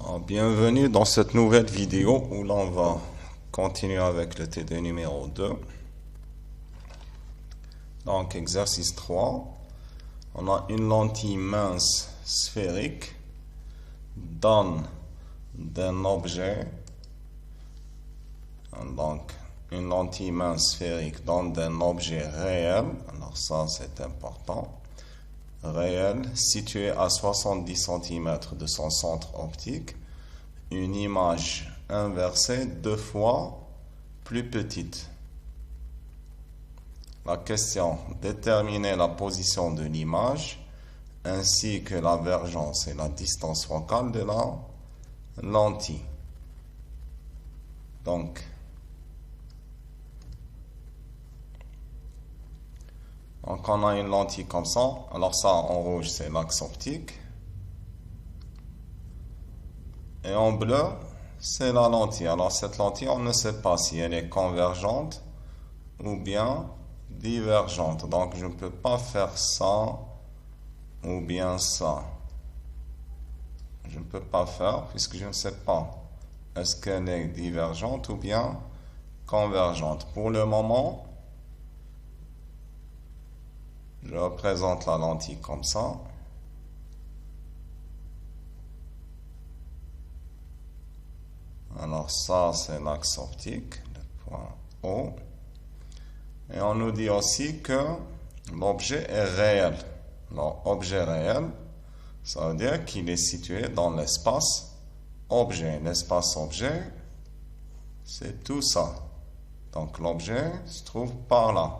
Bienvenue dans cette nouvelle vidéo où l'on va continuer avec le TD numéro 2. Donc exercice 3, on a une lentille mince sphérique donne d'un objet. Donc une lentille mince sphérique donne d'un objet réel, alors ça c'est important, réel, situé à 70 cm de son centre optique, une image inversée 2 fois plus petite. La question, déterminer la position de l'image ainsi que la vergence et la distance focale de la lentille. Donc on a une lentille comme ça. Alors ça en rouge c'est l'axe optique. Et en bleu c'est la lentille. Alors cette lentille on ne sait pas si elle est convergente ou bien divergente. Donc je ne peux pas faire ça ou bien ça. Je ne peux pas faire puisque je ne sais pas est-ce qu'elle est divergente ou bien convergente. Pour le moment, je représente la lentille comme ça. Alors ça, c'est l'axe optique, le point O. Et on nous dit aussi que l'objet est réel. Alors, objet réel, ça veut dire qu'il est situé dans l'espace objet. L'espace objet, c'est tout ça. Donc l'objet se trouve par là.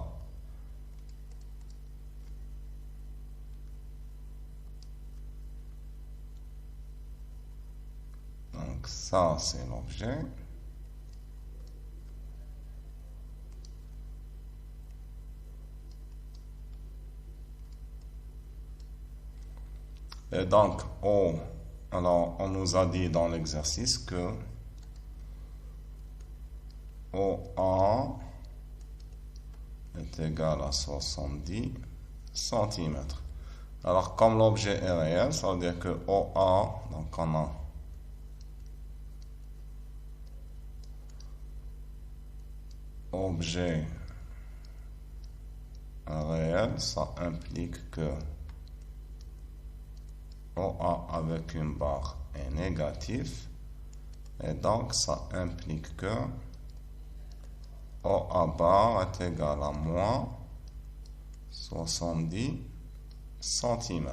Donc ça, c'est l'objet. Et donc, alors on nous a dit dans l'exercice que OA est égal à 70 cm. Alors, comme l'objet est réel, ça veut dire que OA, donc on a objet réel, ça implique que OA avec une barre est négatif, et donc ça implique que OA bar est égal à moins 70 cm.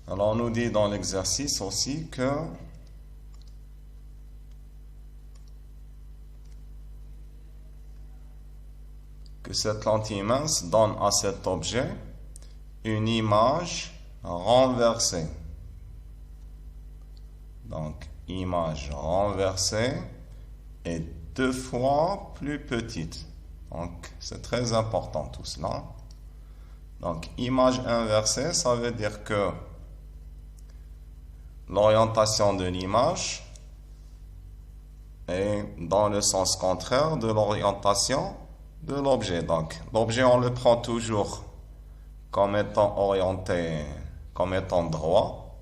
Alors on nous dit dans l'exercice aussi que cette lentille mince donne à cet objet une image renversée. Donc, image renversée est 2 fois plus petite. Donc, c'est très important tout cela. Donc, image inversée, ça veut dire que l'orientation de l'image est dans le sens contraire de l'orientation de l'objet. Donc, l'objet, on le prend toujours comme étant orienté, comme étant droit.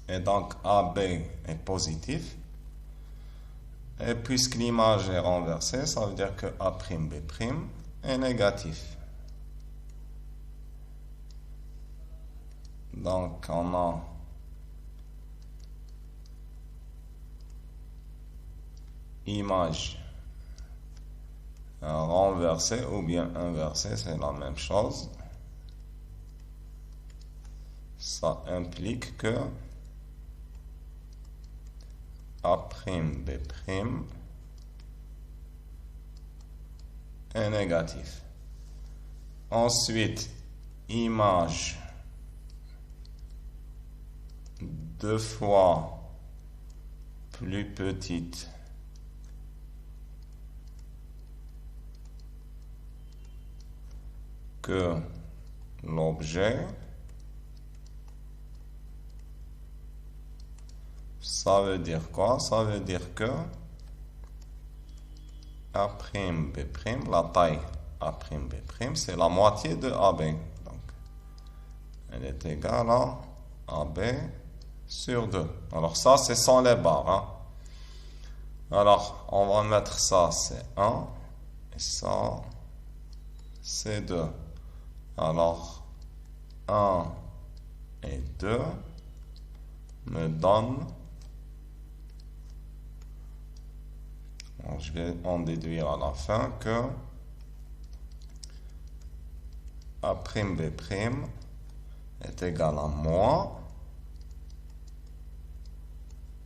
Et donc, AB est positif. Et puisque l'image est renversée, ça veut dire que A'B' est négatif. Donc, on a image renversée ou bien inversée, c'est la même chose. Ça implique que A'B' est négatif. Ensuite, image 2 fois plus petite que l'objet, ça veut dire quoi? Ça veut dire que A'B', la taille A'B', c'est la moitié de AB. Donc, elle est égale à AB sur 2. Alors ça, c'est sans les barres. Hein. Alors, on va mettre ça, c'est 1. Et ça, c'est 2. Alors, 1 et 2 me donnent... Donc, je vais en déduire à la fin que A'B' est égal à moins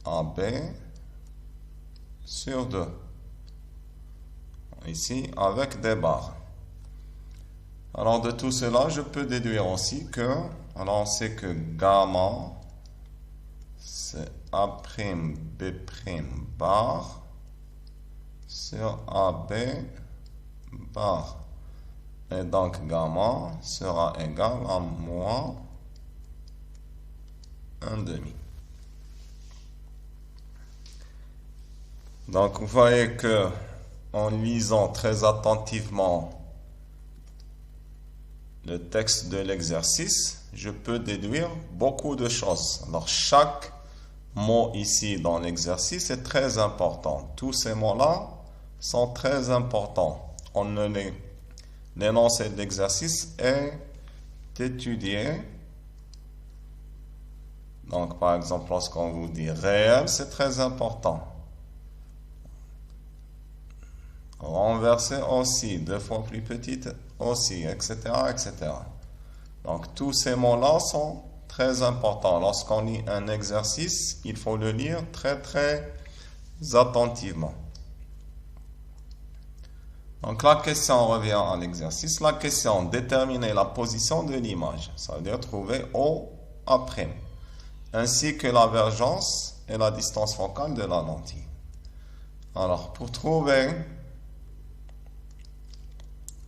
AB sur 2. Ici, avec des barres. Alors, de tout cela, je peux déduire aussi que, alors on sait que gamma, c'est A'B' bar sur AB bar. Et donc, gamma sera égal à moins 1/2. Donc, vous voyez que en lisant très attentivement le texte de l'exercice, je peux déduire beaucoup de choses. Alors, chaque mot ici dans l'exercice est très important. Tous ces mots-là sont très importants. L'énoncé de l'exercice est étudié. Donc, par exemple, lorsqu'on vous dit réel, c'est très important. Renversé aussi, 2 fois plus petite aussi, etc., etc. Donc, tous ces mots-là sont très importants. Lorsqu'on lit un exercice, il faut le lire très, très attentivement. Donc, la question revient à l'exercice. La question, déterminer la position de l'image. Ça veut dire trouver OA', ainsi que la vergence et la distance focale de la lentille. Alors, pour trouver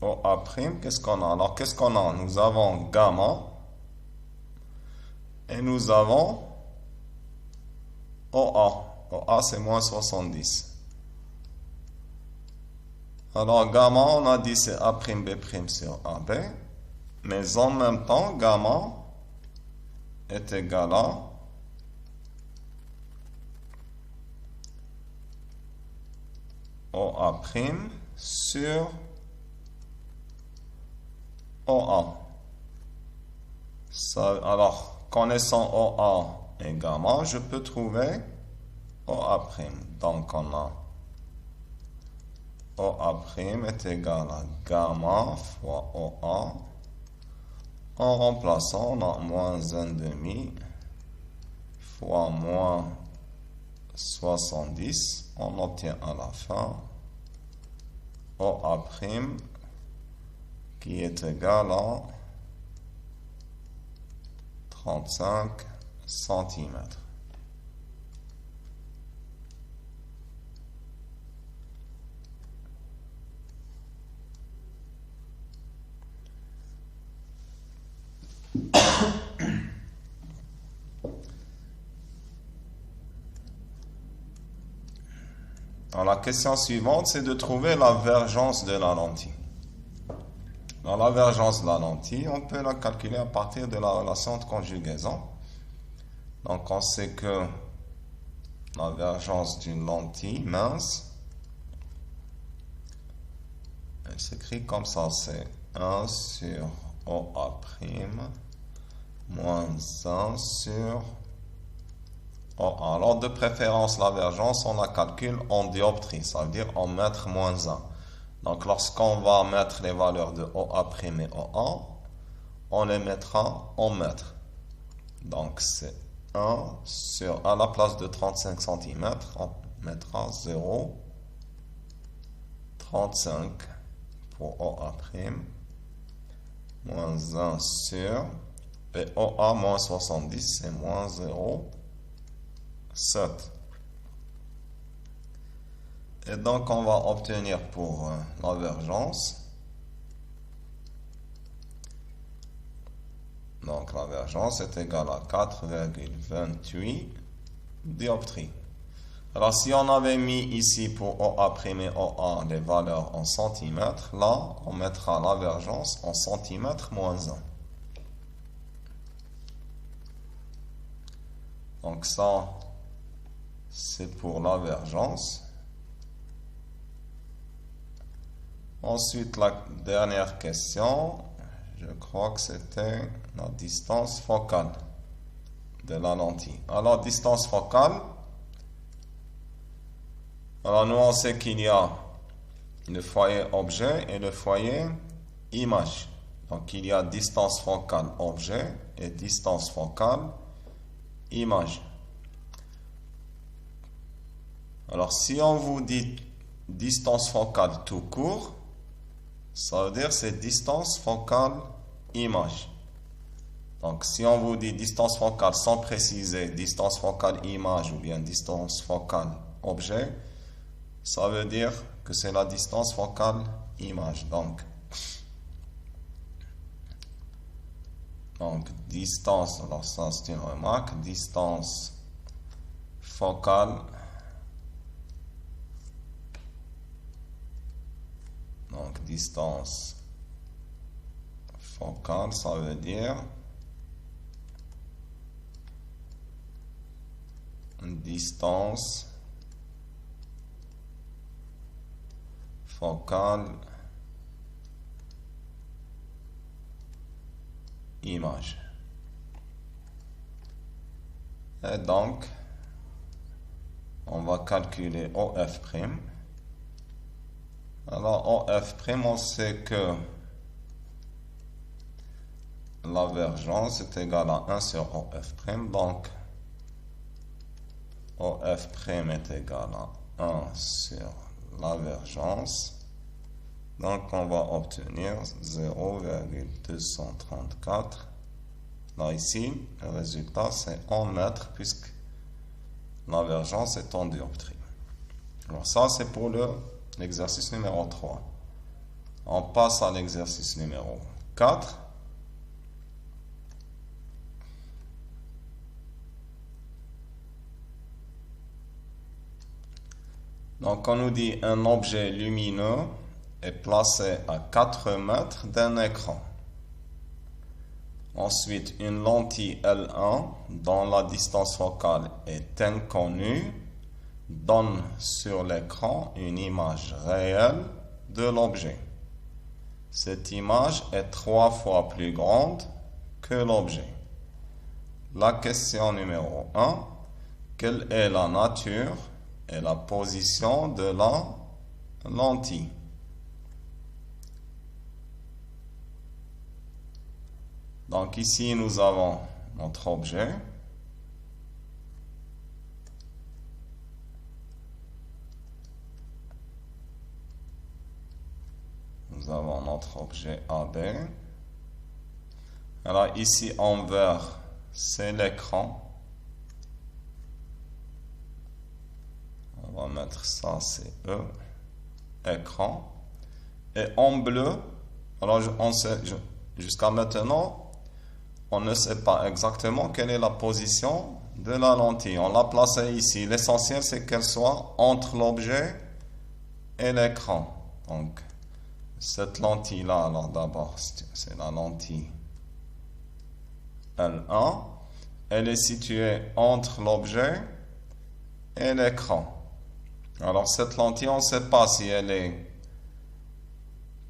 OA', qu'est-ce qu'on a? Alors, qu'est-ce qu'on a? Nous avons gamma et nous avons OA. OA, c'est moins 70. Alors, gamma, on a dit c'est A'B' sur AB. Mais en même temps, gamma est égal à OA' sur OA. Alors, connaissant OA et gamma, je peux trouver OA'. Donc, on a OA' est égal à gamma fois OA. En remplaçant, on a moins 1/2 fois moins 70. On obtient à la fin OA' qui est égal à 35 cm. Alors, la question suivante, c'est de trouver la vergence de la lentille. Dans la vergence de la lentille, on peut la calculer à partir de la relation de conjugaison. Donc, on sait que la vergence d'une lentille mince, elle s'écrit comme ça, c'est 1 sur OA' moins 1 sur OA. Alors, de préférence, la vergence, on la calcule en dioptrie, ça veut dire en mètre moins 1. Donc, lorsqu'on va mettre les valeurs de OA' et OA, on les mettra en mètres. Donc, c'est 1 sur, à la place de 35 cm, on mettra 0,35 pour OA', moins 1 sur, et OA moins 70, c'est moins 0,7. Et donc, on va obtenir pour la vergence. Donc, la vergence est égale à 4,28 dioptries. Alors, si on avait mis ici pour OA' et OA les valeurs en centimètres, là, on mettra la vergence en centimètres moins 1. Donc ça, c'est pour l'avergence. Ensuite, la dernière question, je crois que c'était la distance focale de la lentille. Alors, distance focale, alors nous on sait qu'il y a le foyer objet et le foyer image. Donc, il y a distance focale objet et distance focale image. Alors, si on vous dit distance focale tout court, ça veut dire c'est distance focale image. Donc, si on vous dit distance focale sans préciser distance focale image ou bien distance focale objet, ça veut dire que c'est la distance focale image. Donc distance, alors ça c'est une remarque, distance focale. Donc distance focale, ça veut dire distance focale image. Et donc, on va calculer OF'. Alors, OF', on sait que l'avergence est égale à 1 sur OF'. Donc, OF' est égal à 1 sur l'avergence. Donc, on va obtenir 0,234. Là, ici, le résultat, c'est en mètres, puisque l'avergence est en dioptrie. Alors, ça, c'est pour l'exercice numéro 3. On passe à l'exercice numéro 4. Donc, on nous dit un objet lumineux est placé à 4 mètres d'un écran. Ensuite, une lentille L1 dont la distance focale est inconnue donne sur l'écran une image réelle de l'objet. Cette image est 3 fois plus grande que l'objet. La question numéro 1, quelle est la nature et la position de la lentille? Donc ici, nous avons notre objet. Nous avons notre objet AB. Alors ici, en vert, c'est l'écran. On va mettre ça, c'est E, écran. Et en bleu, alors on sait, jusqu'à maintenant, on ne sait pas exactement quelle est la position de la lentille. On l'a placée ici. L'essentiel, c'est qu'elle soit entre l'objet et l'écran. Donc, cette lentille-là, alors d'abord, c'est la lentille L1. Elle est située entre l'objet et l'écran. Alors, cette lentille, on ne sait pas si elle est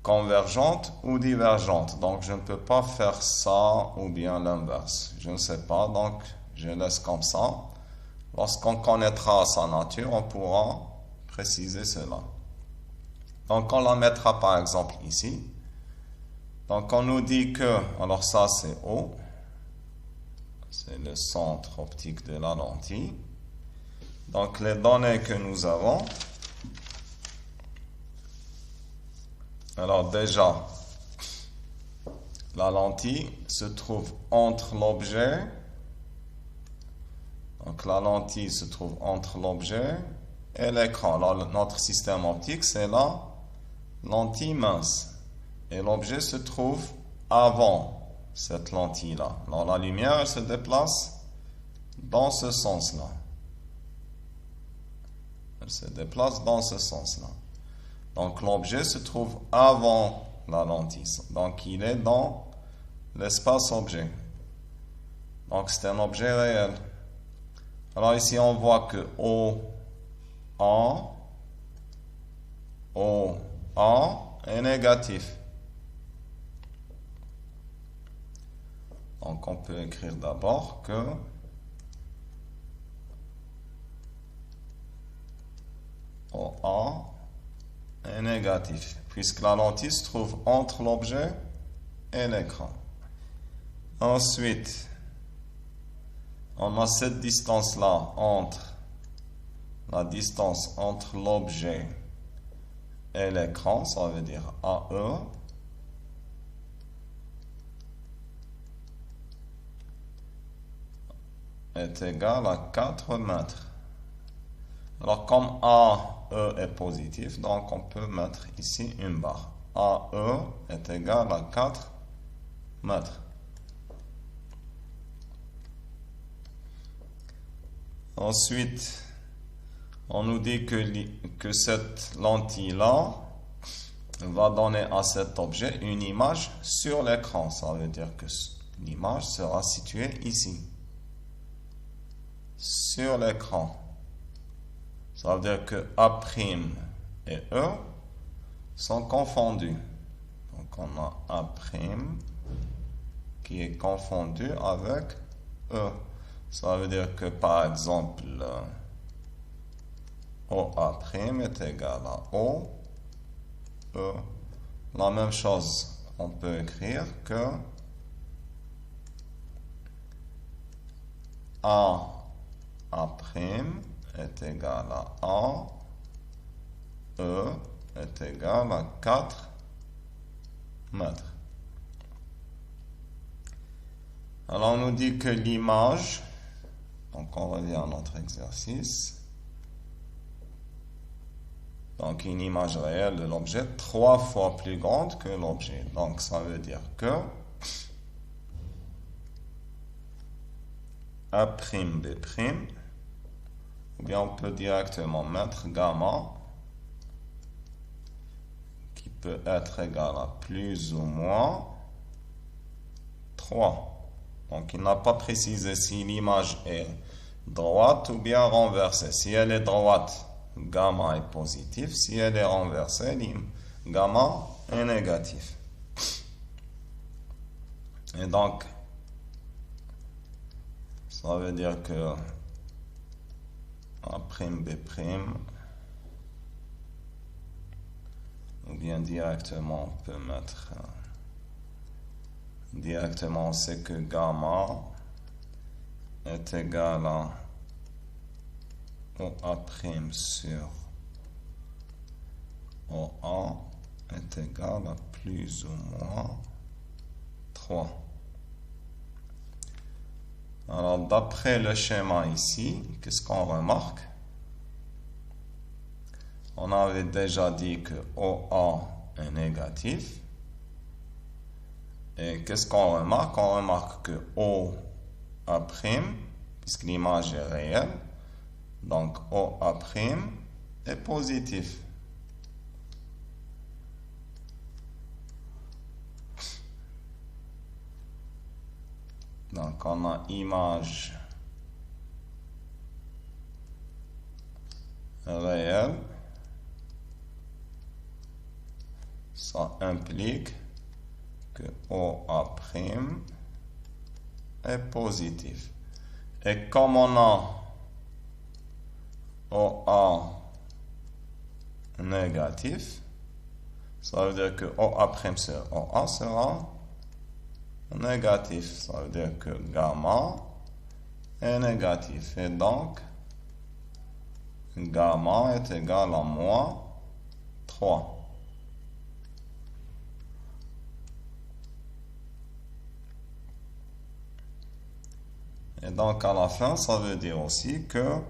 convergente ou divergente. Donc, je ne peux pas faire ça ou bien l'inverse. Je ne sais pas, donc je laisse comme ça. Lorsqu'on connaîtra sa nature, on pourra préciser cela. Donc, on la mettra par exemple ici. Donc, on nous dit que, alors ça c'est O, c'est le centre optique de la lentille. Donc, les données que nous avons, alors déjà, la lentille se trouve entre l'objet. Donc la lentille se trouve entre l'objet et l'écran. Alors notre système optique, c'est la lentille mince. Et l'objet se trouve avant cette lentille-là. Alors la lumière, elle se déplace dans ce sens-là. Elle se déplace dans ce sens-là. Donc l'objet se trouve avant la lentille. Donc il est dans l'espace objet. Donc c'est un objet réel. Alors ici, on voit que OA est négatif. Donc, on peut écrire d'abord que OA est négatif, puisque la lentille se trouve entre l'objet et l'écran. Ensuite, on a cette distance-là entre la distance entre l'objet et l'écran, ça veut dire AE. Est égal à 4 mètres. Alors, comme AE est positif, donc on peut mettre ici une barre. AE est égal à 4 mètres. Ensuite, on nous dit que cette lentille-là va donner à cet objet une image sur l'écran. Ça veut dire que l'image sera située ici, sur l'écran. Ça veut dire que A' et E sont confondus. Donc on a A' qui est confondu avec E. Ça veut dire que par exemple, OA' est égal à O, E. La même chose, on peut écrire que A' est égal à A, E est égal à 4 mètres. Alors on nous dit que l'image, donc on revient à notre exercice, donc une image réelle de l'objet 3 fois plus grande que l'objet. Donc ça veut dire que A'B', ou bien on peut directement mettre gamma, qui peut être égal à plus ou moins 3. Donc il n'a pas précisé si l'image est droite ou bien renversée. Si elle est droite, gamma est positif. Si elle est renversée, gamma est négatif. Et donc, ça veut dire que A'B', ou bien directement, on peut mettre, directement, on sait que gamma est égal à OA' sur OA est égal à plus ou moins 3. Alors, d'après le schéma ici, qu'est-ce qu'on remarque? On avait déjà dit que OA est négatif. Et qu'est-ce qu'on remarque? On remarque que OA', puisque l'image est réelle, donc OA' est positif. Donc on a image réelle. Ça implique que OA' est positif. Et comme on a OA négatif, ça veut dire que OA' sur OA sera négatif. Ça veut dire que gamma est négatif. Et donc, gamma est égal à moins 3. Et donc, à la fin, ça veut dire aussi que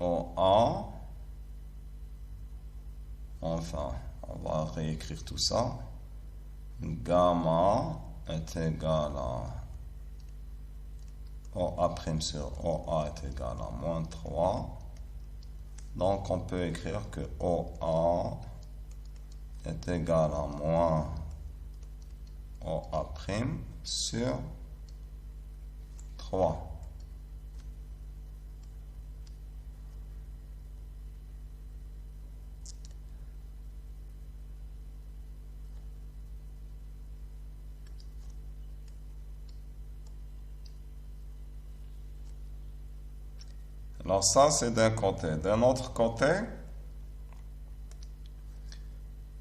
OA, enfin, on va réécrire tout ça. Gamma est égal à OA' sur OA est égal à moins 3. Donc, on peut écrire que OA est égal à moins OA' sur 3. Alors ça, c'est d'un côté. D'un autre côté,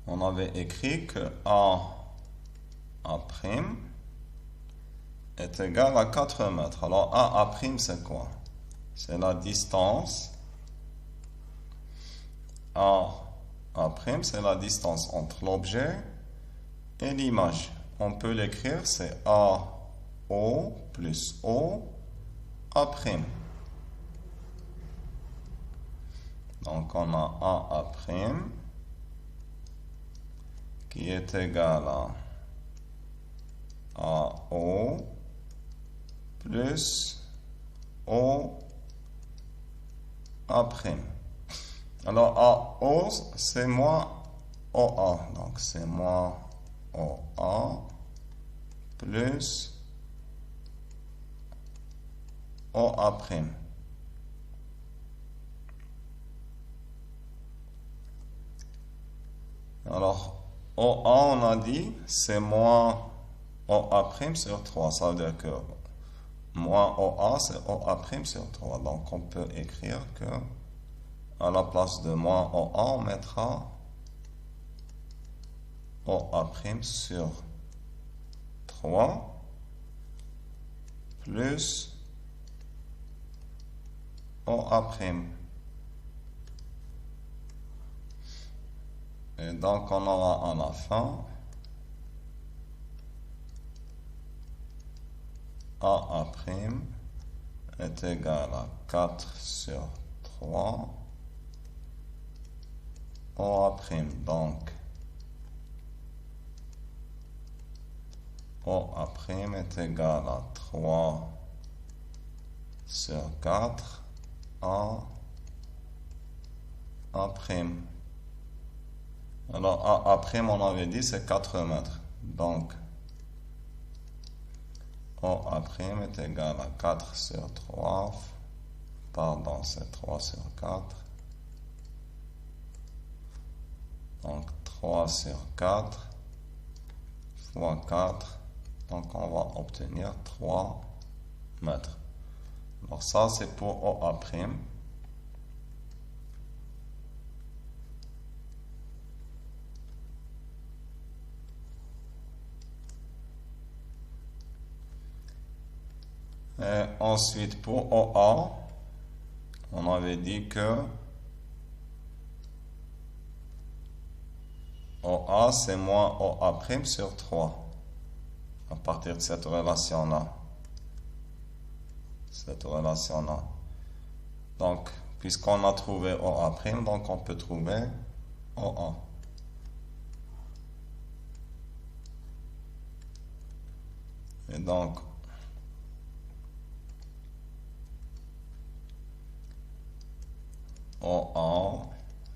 on avait écrit que A' est égal à 4 mètres. Alors A', c'est quoi? C'est la distance. A', c'est la distance entre l'objet et l'image. On peut l'écrire, c'est AO plus OA'. Donc on a A' qui est égal à AO plus OA'. Alors AO c'est moins OA. Donc c'est moins OA plus OA'. Alors, OA, on a dit, c'est moins OA' sur 3. Ça veut dire que moins OA, c'est OA' sur 3. Donc, on peut écrire que à la place de moins OA, on mettra OA' sur 3 plus OA'. Et donc, on aura à la fin A' est égal à 4 sur 3 OA'. Donc, OA' est égal à 3 sur 4 A'. Alors, A', on avait dit, c'est 4 mètres. Donc, OA' est égal à 4 sur 3. Pardon, c'est 3 sur 4. Donc, 3 sur 4 fois 4. Donc, on va obtenir 3 mètres. Alors, ça, c'est pour OA'. Et ensuite, pour OA, on avait dit que OA, c'est moins OA' sur 3. À partir de cette relation-là. Donc, puisqu'on a trouvé OA', donc on peut trouver OA. Et donc, OA,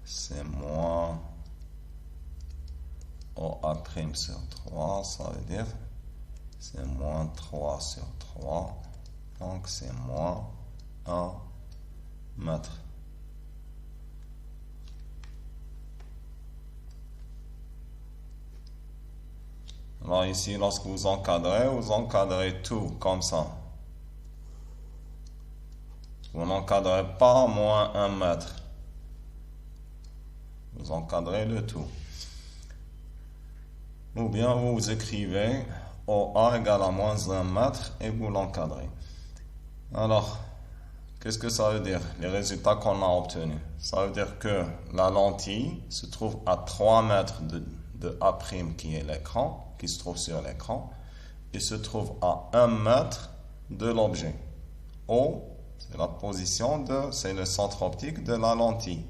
c'est moins OA' sur 3, ça veut dire c'est moins 3 sur 3, donc c'est moins 1 mètre. Alors ici, lorsque vous encadrez tout comme ça. Vous n'encadrez pas moins 1 mètre. Vous encadrez le tout. Ou bien vous écrivez OA égale à moins 1 mètre et vous l'encadrez. Alors, qu'est-ce que ça veut dire? Les résultats qu'on a obtenus. Ça veut dire que la lentille se trouve à 3 mètres de A' qui est l'écran, qui se trouve sur l'écran, et se trouve à 1 mètre de l'objet. O, c'est la position c'est le centre optique de la lentille.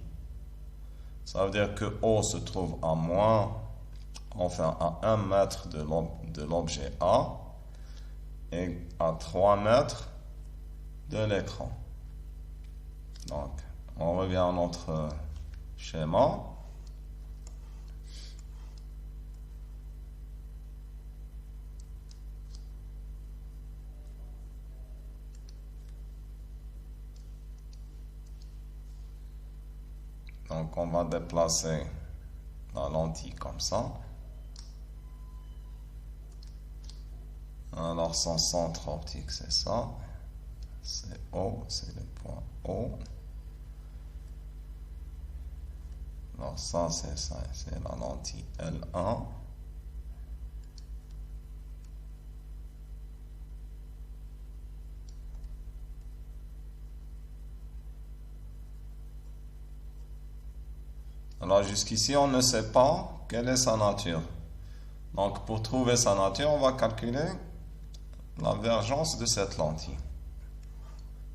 Ça veut dire que O se trouve à à 1 mètre de l'objet A et à 3 mètres de l'écran. Donc, on revient à notre schéma. Donc on va déplacer la lentille comme ça. Alors son centre optique c'est ça. C'est O, c'est le point O. Alors ça, c'est la lentille L1. Alors jusqu'ici, on ne sait pas quelle est sa nature. Donc pour trouver sa nature, on va calculer la vergence de cette lentille.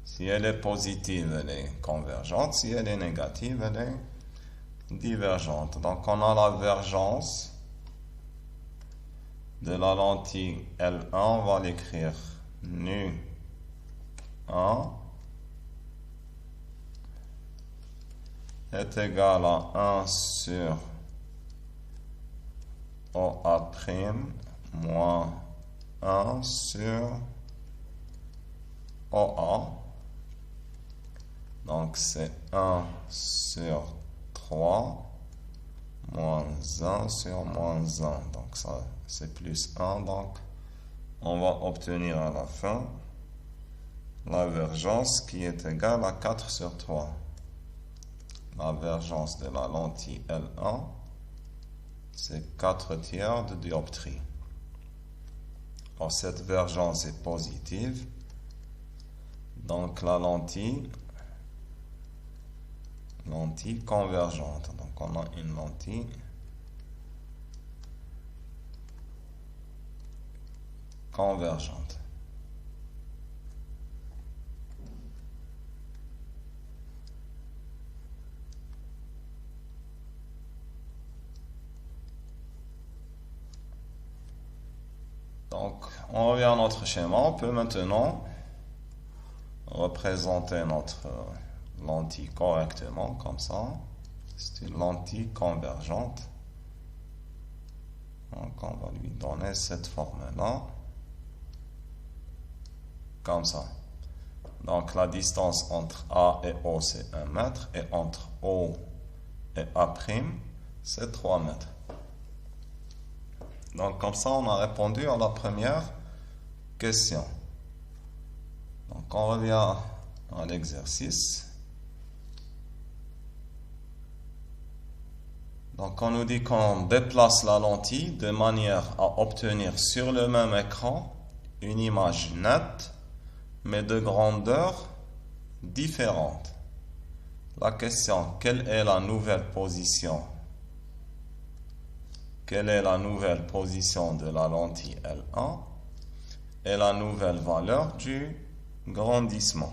Si elle est positive, elle est convergente. Si elle est négative, elle est divergente. Donc on a la vergence de la lentille L1, on va l'écrire nu 1 est égal à 1 sur OA' moins 1 sur OA. Donc c'est 1 sur 3 moins 1 sur moins 1. Donc ça c'est plus 1. Donc on va obtenir à la fin la vergence qui est égale à 4 sur 3. La vergence de la lentille L1, c'est 4 tiers de dioptrie. Alors cette vergence est positive. Donc la lentille convergente. Donc on a une lentille convergente. Donc, on revient à notre schéma. On peut maintenant représenter notre lentille correctement, comme ça. C'est une lentille convergente. Donc, on va lui donner cette forme-là. Comme ça. Donc, la distance entre A et O, c'est 1 mètre. Et entre O et A', c'est 3 mètres. Donc, comme ça, on a répondu à la première question. Donc, on revient à l'exercice. Donc, on nous dit qu'on déplace la lentille de manière à obtenir sur le même écran une image nette, mais de grandeur différente. La question, quelle est la nouvelle position? Quelle est la nouvelle position de la lentille L1 et la nouvelle valeur du grandissement?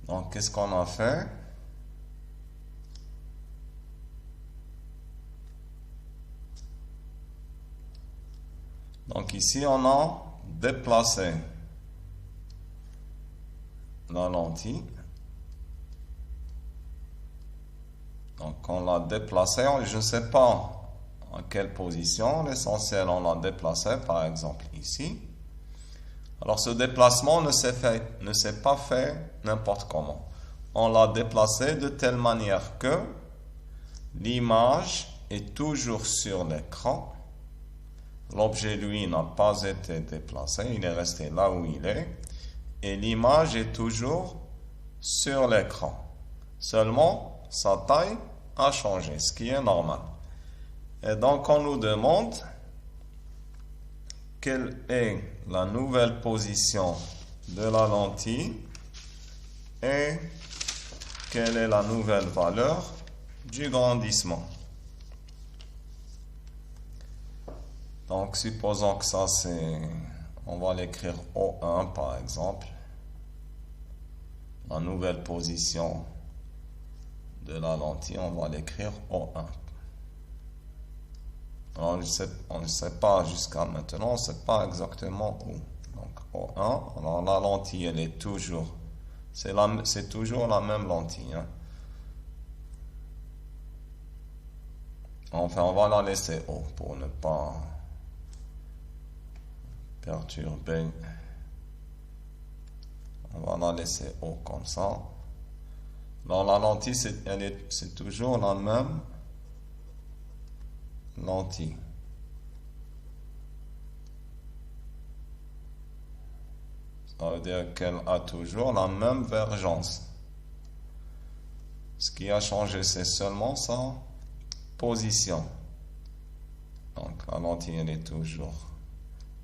Donc, qu'est-ce qu'on a fait? Donc, ici, on a déplacé la lentille. Donc, on l'a déplacé, je ne sais pas en quelle position. L'essentiel, on l'a déplacé, par exemple, ici. Alors, ce déplacement ne s'est pas fait n'importe comment. On l'a déplacé de telle manière que l'image est toujours sur l'écran. L'objet, lui, n'a pas été déplacé. Il est resté là où il est. Et l'image est toujours sur l'écran. Seulement, sa taille a changé, ce qui est normal. Et donc, on nous demande quelle est la nouvelle position de la lentille et quelle est la nouvelle valeur du grandissement. Donc, supposons que ça, on va l'écrire O1 par exemple. La nouvelle position de la lentille, on va l'écrire O1. Alors, on ne sait pas jusqu'à maintenant, on ne sait pas exactement où. Donc, O1, alors la lentille, elle est toujours, c'est toujours la même lentille. Hein. Enfin, on va la laisser O pour ne pas perturber. On va la laisser O comme ça. Alors la lentille, c'est toujours la même lentille. Ça veut dire qu'elle a toujours la même vergence. Ce qui a changé, c'est seulement sa position. Donc la lentille, elle est toujours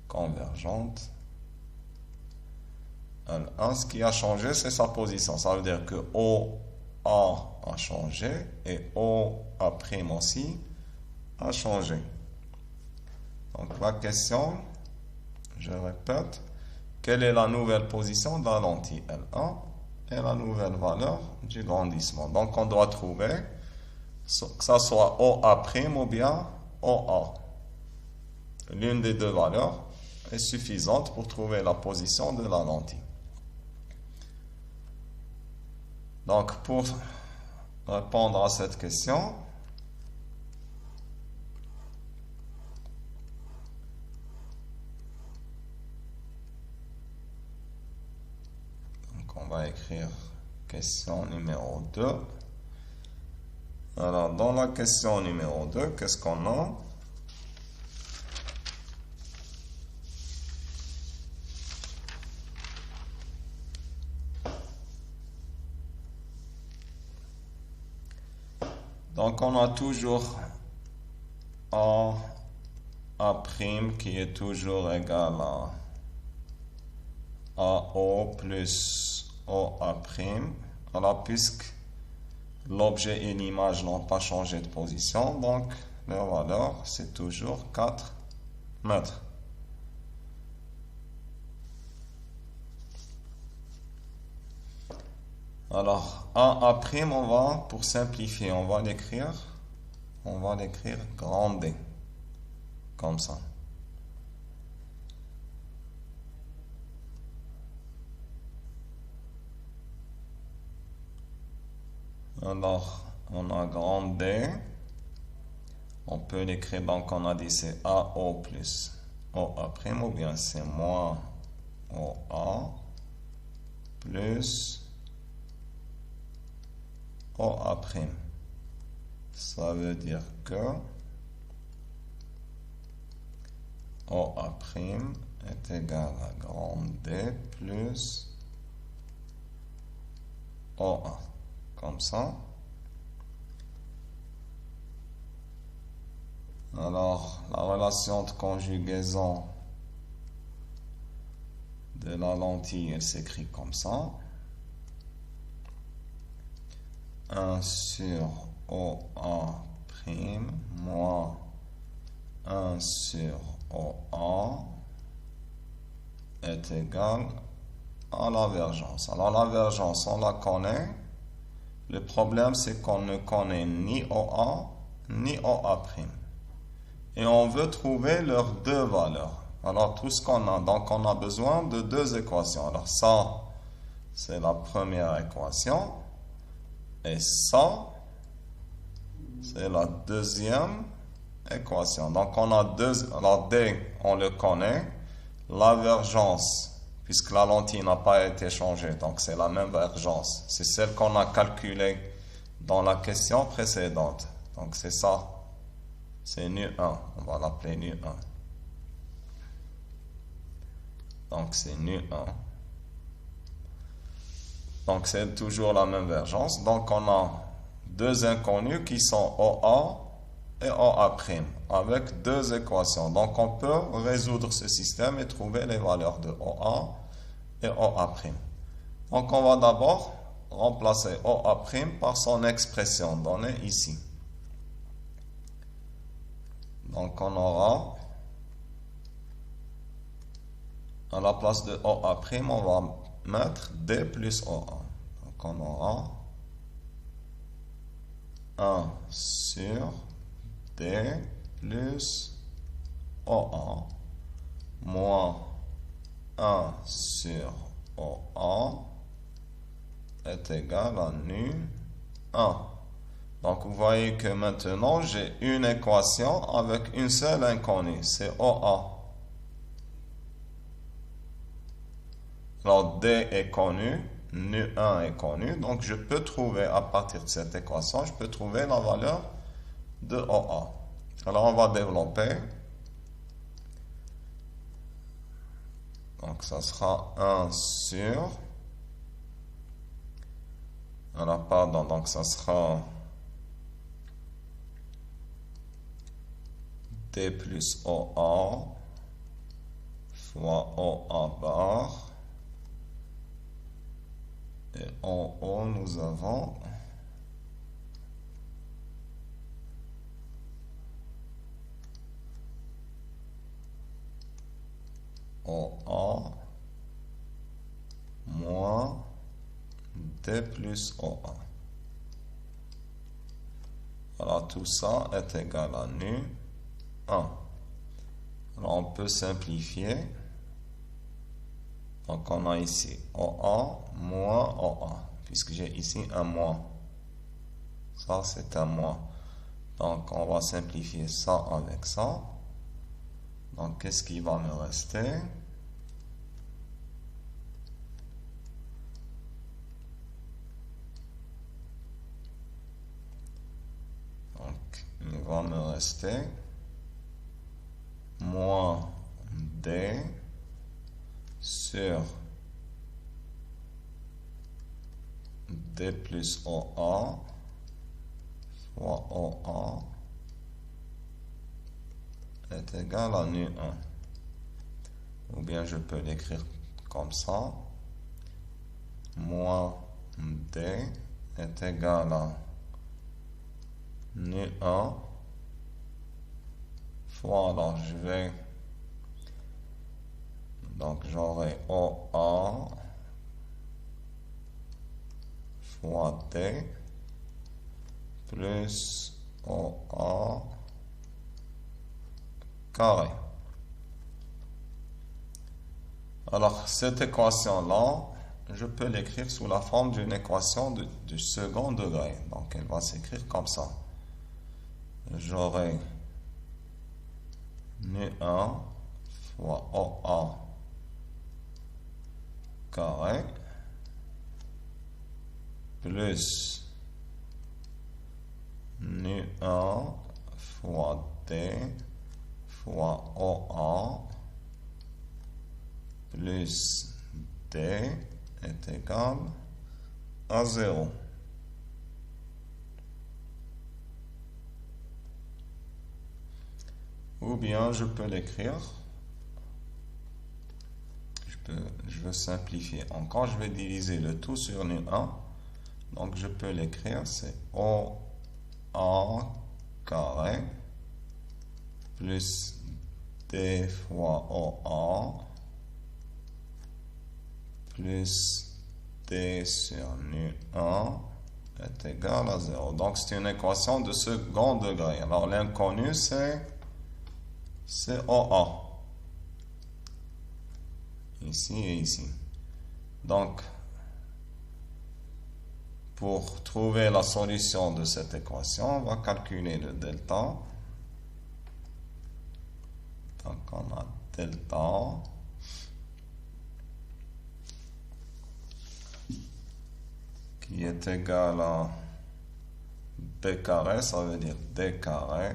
convergente. L1, ce qui a changé, c'est sa position. Ça veut dire que OA a changé et OA' aussi a changé. Donc la question, je répète, quelle est la nouvelle position de la lentille L1 et la nouvelle valeur du grandissement? Donc on doit trouver que ça soit OA' ou bien OA. L'une des deux valeurs est suffisante pour trouver la position de la lentille. Donc pour répondre à cette question, on va écrire question numéro 2. Alors, dans la question numéro 2, qu'est-ce qu'on a? Donc, on a toujours A' qui est toujours égal à AO plus OA'. Alors, puisque l'objet et l'image n'ont pas changé de position, donc leur valeur, c'est toujours 4 mètres. Alors, A', on va, pour simplifier, on va l'écrire grand D, comme ça. Alors, on a grand D. On peut l'écrire, donc on a dit c'est AO plus OA', ou bien c'est moins OA plus OA'. Ça veut dire que OA' est égal à grand D plus OA. Comme ça. Alors, la relation de conjugaison de la lentille, elle s'écrit comme ça. 1 sur OA' moins 1 sur OA est égal à la vergence. Alors, la vergence, on la connaît. Le problème, c'est qu'on ne connaît ni OA ni OA'. Et on veut trouver leurs deux valeurs. Alors, tout ce qu'on a, donc on a besoin de deux équations. Alors, ça, c'est la première équation. Et ça, c'est la deuxième équation. Donc, on a deux. Alors, D, on le connaît. La vergence, puisque la lentille n'a pas été changée, donc c'est la même vergence. C'est celle qu'on a calculée dans la question précédente. Donc c'est ça. C'est nu1. On va l'appeler nu1. Donc c'est nu1. Donc c'est toujours la même vergence. Donc on a deux inconnus qui sont OA et OA' avec deux équations. Donc on peut résoudre ce système et trouver les valeurs de OA et OA'. Donc on va d'abord remplacer OA' par son expression donnée ici. Donc on aura, à la place de OA', on va mettre D plus OA. Donc on aura 1 sur D plus OA moins 1 sur OA est égal à nu 1. Donc vous voyez que maintenant j'ai une équation avec une seule inconnue, c'est OA. Alors D est connu, nu1 est connu, donc je peux trouver à partir de cette équation, je peux trouver la valeur de OA. Alors on va développer. Donc ça sera 1 sur... Alors pardon, donc ça sera D plus OA fois OA bar. Et en haut, nous avons OA moins D plus OA. Alors tout ça est égal à nu 1. Alors on peut simplifier. Donc on a ici OA moins OA, puisque j'ai ici un moins. Ça c'est un moins. Donc on va simplifier ça avec ça. Donc qu'est-ce qui va me rester? Donc il va me rester moins D sur D plus OA fois OA est égal à nu 1. Ou bien je peux l'écrire comme ça. Moins D est égal à nu 1 fois, alors je vais, donc j'aurai OA fois D plus OA carré. Alors cette équation-là, je peux l'écrire sous la forme d'une équation du second degré. Donc elle va s'écrire comme ça. J'aurai nu 1 fois OA carré plus nu 1 fois D fois OA plus D est égal à 0. Ou bien je peux l'écrire, je vais simplifier encore, je vais diviser le tout sur nu 1. Donc je peux l'écrire, c'est OA carré plus D fois OA plus D sur nu 1 est égal à 0. Donc c'est une équation de second degré. Alors l'inconnu c'est OA. Ici et ici. Donc pour trouver la solution de cette équation, on va calculer le delta. Donc on a delta qui est égal à B carré, ça veut dire D carré,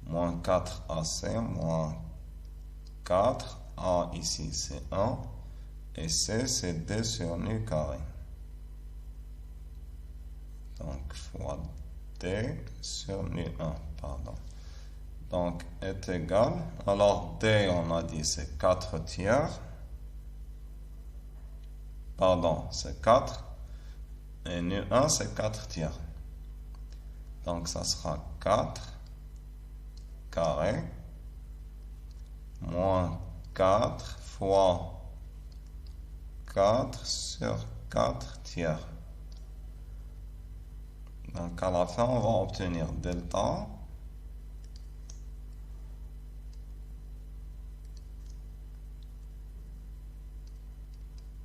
moins 4AC, moins 4, A ici c'est 1, et C c'est D sur nu carré. Donc fois D sur nu 1, pardon. Donc est égal, alors D on a dit c'est 4 tiers, pardon c'est 4, et nu 1 c'est 4 tiers. Donc ça sera 4 carré moins 4 fois 4 sur 4 tiers. Donc à la fin on va obtenir delta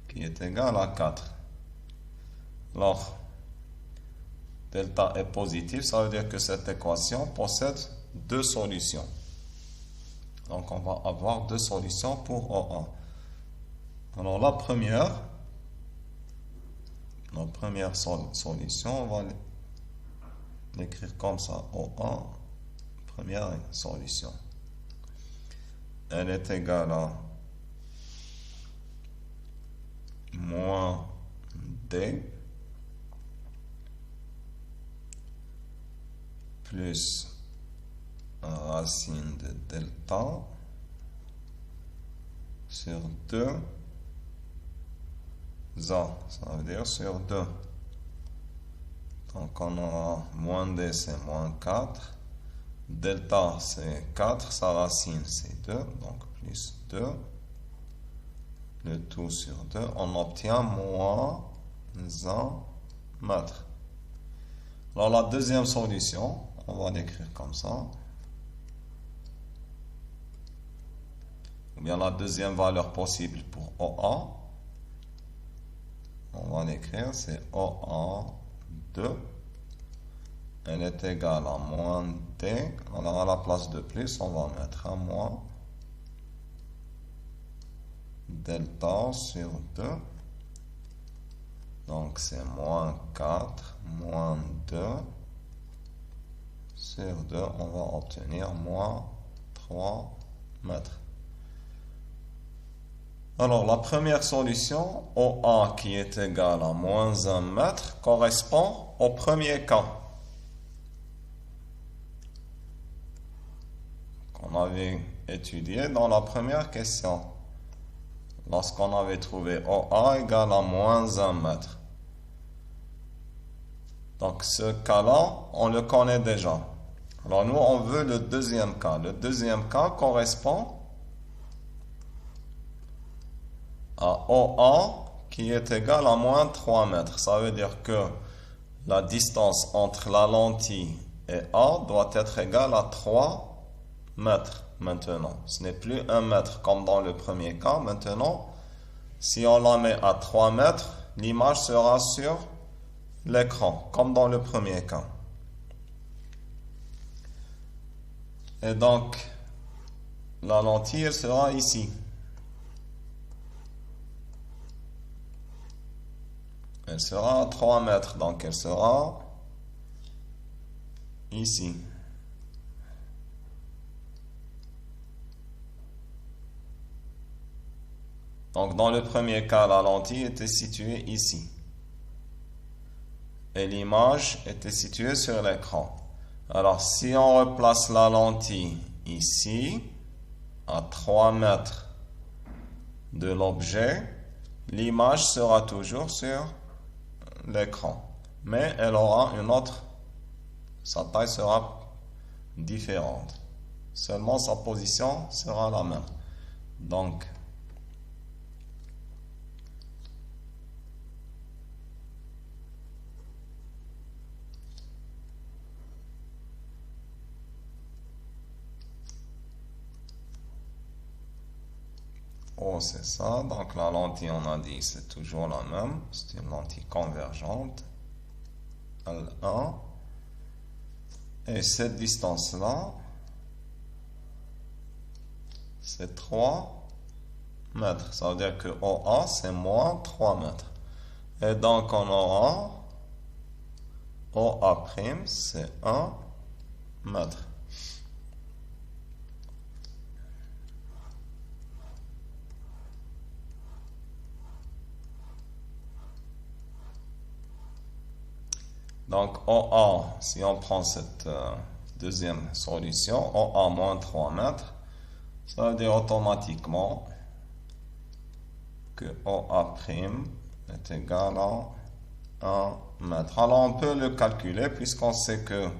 qui est égal à 4. Alors delta est positif, ça veut dire que cette équation possède deux solutions. Donc on va avoir deux solutions pour OA. Alors la première, La première solution, on va l'écrire comme ça. OA, première solution. Elle est égale à moins D plus racine de delta sur 2 A, ça veut dire sur 2. Donc on aura moins D, c'est moins 4. Delta, c'est 4. Sa racine, c'est 2. Donc plus 2. Le tout sur 2. On obtient moins 1 mètre. Alors la deuxième solution, on va l'écrire comme ça. Ou bien la deuxième valeur possible pour OA. On va l'écrire, c'est OA 2. Elle est égale à moins D. Alors à la place de plus, on va mettre un moins delta sur 2. Donc c'est moins 4, moins 2 sur 2. On va obtenir moins 3 mètres. Alors la première solution, OA qui est égale à moins 1 mètre, correspond au premier cas qu'on avait étudié dans la première question, lorsqu'on avait trouvé OA égale à moins 1 mètre. Donc ce cas-là, on le connaît déjà. Alors nous, on veut le deuxième cas. Le deuxième cas correspond à OA qui est égal à moins 3 mètres. Ça veut dire que la distance entre la lentille et A doit être égale à 3 mètres maintenant. Ce n'est plus 1 mètre comme dans le premier cas. Maintenant, si on la met à 3 mètres, l'image sera sur l'écran, comme dans le premier cas. Et donc, la lentille elle sera ici. Elle sera à 3 mètres, donc elle sera ici. Donc dans le premier cas, la lentille était située ici. Et l'image était située sur l'écran. Alors si on replace la lentille ici, à 3 mètres de l'objet, l'image sera toujours sur l'écran. Mais elle aura une autre, sa taille sera différente. Seulement sa position sera la même. Donc, oh, c'est ça. Donc la lentille, on a dit, c'est toujours la même. C'est une lentille convergente. L1. Et cette distance-là, c'est 3 mètres. Ça veut dire que OA, c'est moins 3 mètres. Et donc, on aura OA', c'est 1 mètre. Donc, OA, si on prend cette deuxième solution, OA moins 3 mètres, ça veut dire automatiquement que OA' est égal à 1 mètre. Alors, on peut le calculer puisqu'on sait que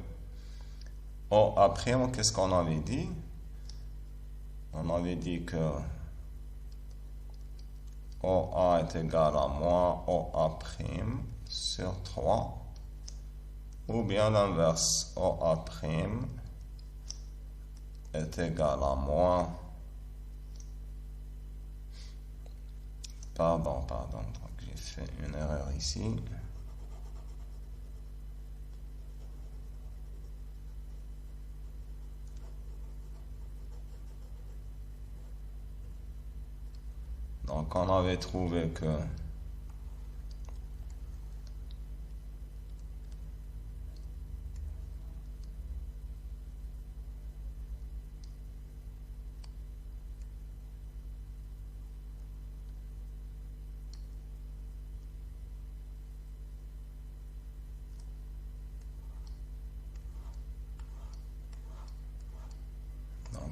OA', qu'est-ce qu'on avait dit? On avait dit que OA est égal à moins OA' sur 3. Ou bien l'inverse, OA' est égal à moins... Pardon, donc j'ai fait une erreur ici. Donc on avait trouvé que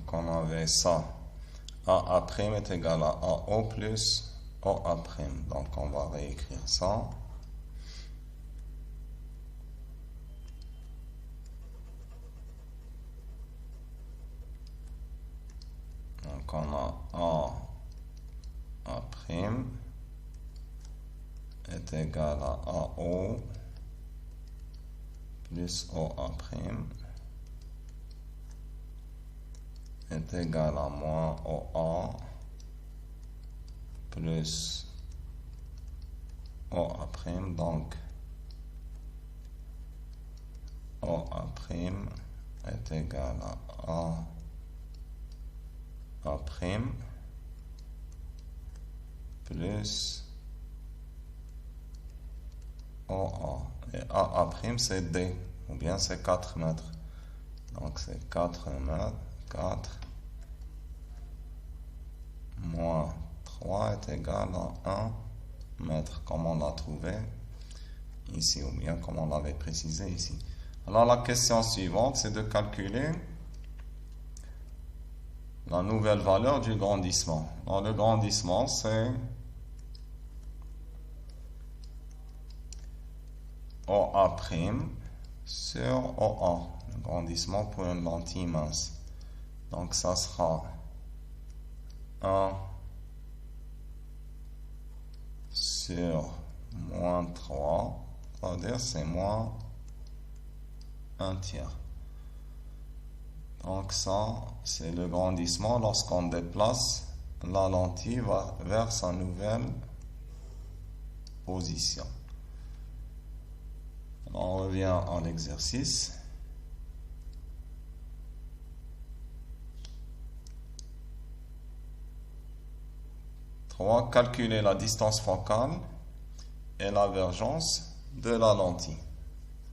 Donc on avait ça. AA' est égal à AO plus OA'. Donc on va réécrire ça. Donc on a AA' est égal à AO plus OA' est égal à moins OA plus OA'. Donc OA' est égal à A' plus OA. Et AA' c'est D, ou bien c'est 4 mètres. Donc c'est 4 mètres, 4 moins 3 est égal à 1 mètre, comme on l'a trouvé ici, ou bien comme on l'avait précisé ici. Alors la question suivante, c'est de calculer la nouvelle valeur du grandissement. Alors, le grandissement, c'est OA' sur OA. Le grandissement pour une lentille mince. Donc, ça sera 1 sur moins 3. C'est-à-dire, c'est moins 1/3. Donc ça, c'est le grandissement lorsqu'on déplace la lentille vers sa nouvelle position. Alors, on revient à l'exercice. Calculer la distance focale et la divergence de la lentille.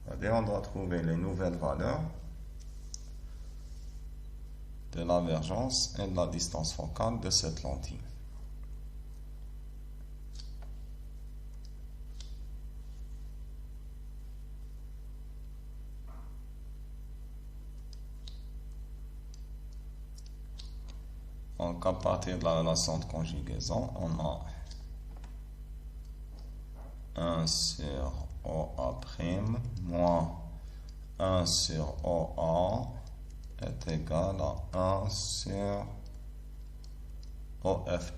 C'est-à-dire, on doit trouver les nouvelles valeurs de la divergence et de la distance focale de cette lentille. Donc, à partir de la relation de conjugaison, on a 1 sur OA' moins 1 sur OA est égal à 1 sur OF'.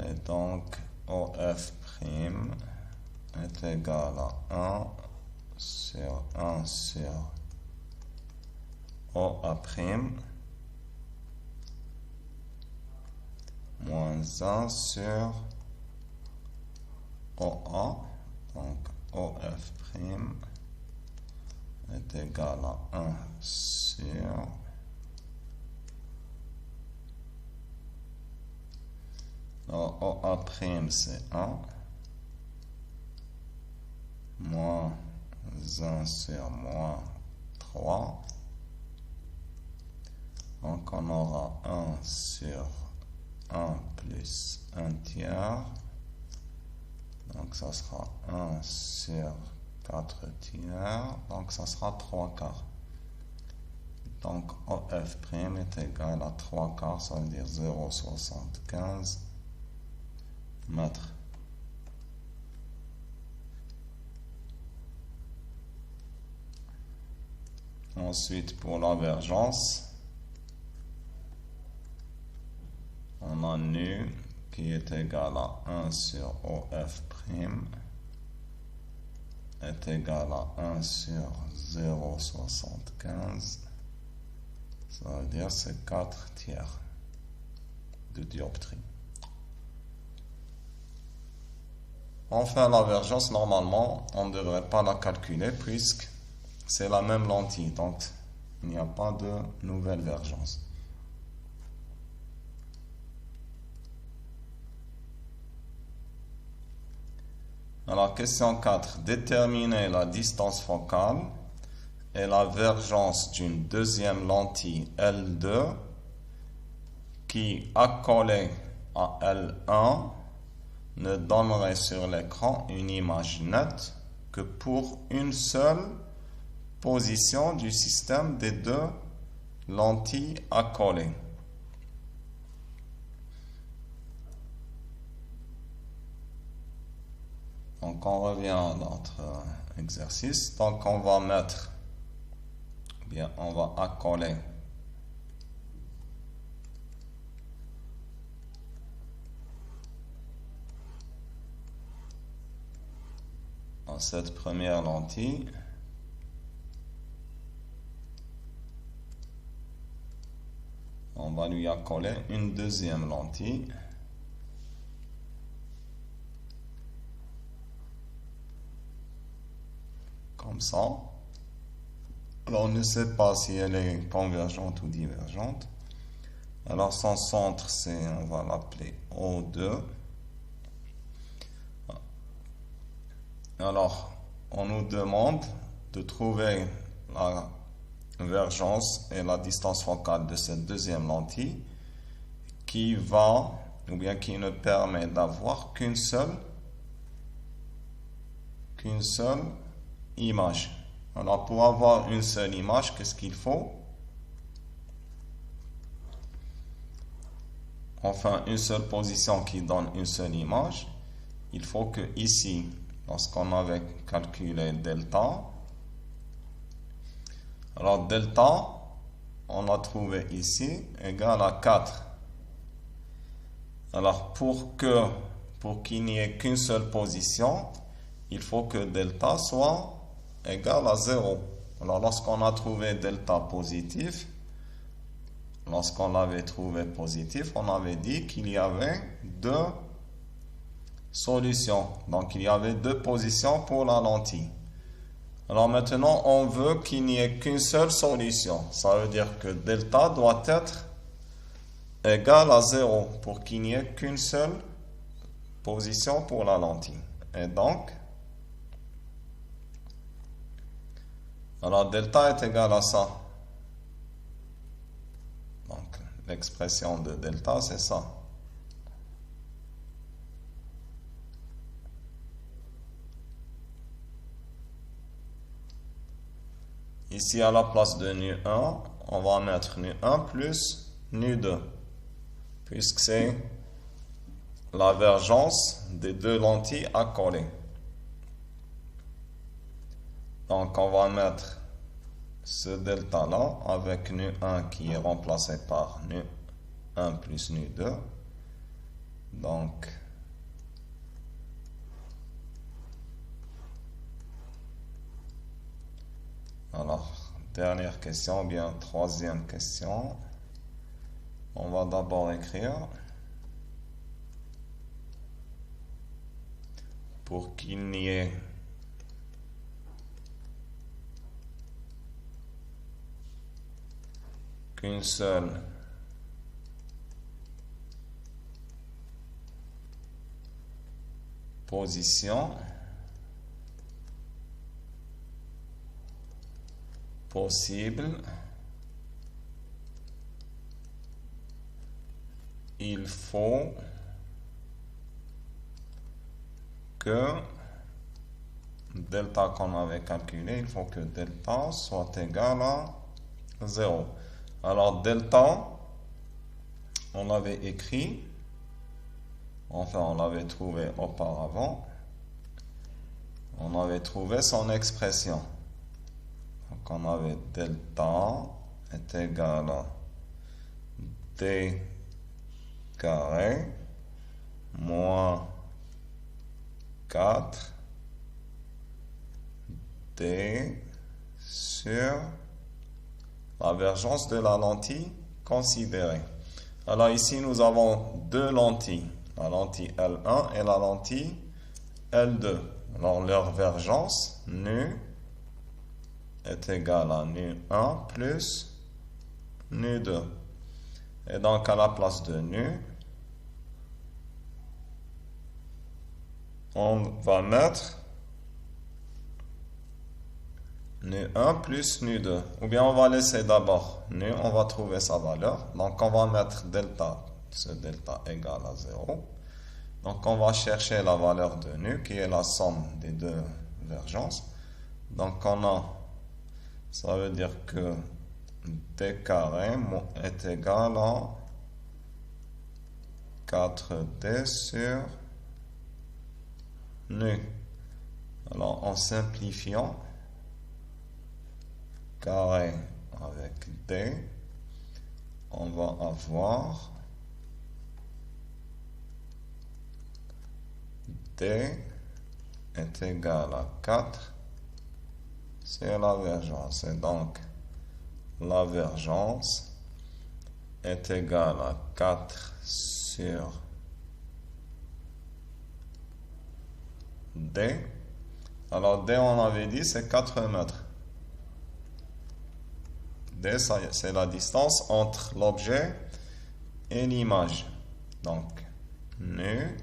Et donc, OF' est égal à 1 sur OA' moins 1 sur OA. Donc, OF' est égal à 1 sur OA' c'est 1 moins 1 sur moins 3. Donc on aura 1 sur 1 plus 1/3. Donc ça sera 1 sur 4/3. Donc ça sera 3/4. Donc OF' est égal à 3/4, ça veut dire 0,75 mètres. Ensuite, pour la divergence, on a nu qui est égal à 1 sur OF' est égal à 1 sur 0,75. Ça veut dire c'est 4/3 de dioptrie. Enfin, la divergence, normalement, on ne devrait pas la calculer puisque c'est la même lentille. Donc, il n'y a pas de nouvelle divergence. Alors, question 4. Déterminer la distance focale et la divergence d'une deuxième lentille L2 qui, accolée à L1, ne donnerait sur l'écran une image nette que pour une seule position du système des deux lentille à coller. Donc on revient à notre exercice. Donc on va mettre, bien on va accoler à cette première lentille. On va lui accoler une deuxième lentille. Comme ça. Alors on ne sait pas si elle est convergente ou divergente. Alors son centre, c'est, on va l'appeler O2. Alors on nous demande de trouver la convergence et la distance focale de cette deuxième lentille qui va, ou bien qui ne permet d'avoir qu'une seule image. Alors pour avoir une seule image, qu'est-ce qu'il faut? Enfin, une seule position qui donne une seule image. Il faut que ici, lorsqu'on avait calculé delta, alors delta, on a trouvé ici, égal à 4. Alors pour qu'il n'y ait qu'une seule position, il faut que delta soit égal à 0. Alors lorsqu'on a trouvé delta positif, lorsqu'on l'avait trouvé positif, on avait dit qu'il y avait deux solutions. Donc il y avait deux positions pour la lentille. Alors maintenant, on veut qu'il n'y ait qu'une seule solution. Ça veut dire que delta doit être égal à 0 pour qu'il n'y ait qu'une seule position pour la lentille. Et donc, alors delta est égal à ça. Donc l'expression de delta, c'est ça. Ici, à la place de nu1, on va mettre nu1 plus nu2, puisque c'est la vergence des deux lentilles accolées. Donc, on va mettre ce delta-là avec nu1 qui est remplacé par nu1 plus nu2. Donc, alors, dernière question, ou bien troisième question. On va d'abord écrire pour qu'il n'y ait qu'une seule position possible, il faut que delta qu'on avait calculé, il faut que delta soit égal à 0. Alors delta, on l'avait écrit, enfin on l'avait trouvé auparavant, on avait trouvé son expression. Donc on avait delta est égal à d carré moins 4 d sur la vergence de la lentille considérée. Alors ici nous avons deux lentilles, la lentille L1 et la lentille L2. Alors leur vergence nu est égal à nu1 plus nu2. Et donc à la place de nu, on va mettre nu1 plus nu2. Ou bien on va laisser d'abord nu, on va trouver sa valeur. Donc on va mettre delta, ce delta égal à 0. Donc on va chercher la valeur de nu qui est la somme des deux vergences. Donc on a, ça veut dire que d carré est égal à 4d sur nu. Alors, en simplifiant, carré avec d, on va avoir d est égal à 4 sur la vergence. Et donc, la vergence est égale à 4 sur d. Alors, d, on avait dit, c'est 4 mètres. D, c'est la distance entre l'objet et l'image. Donc, nu,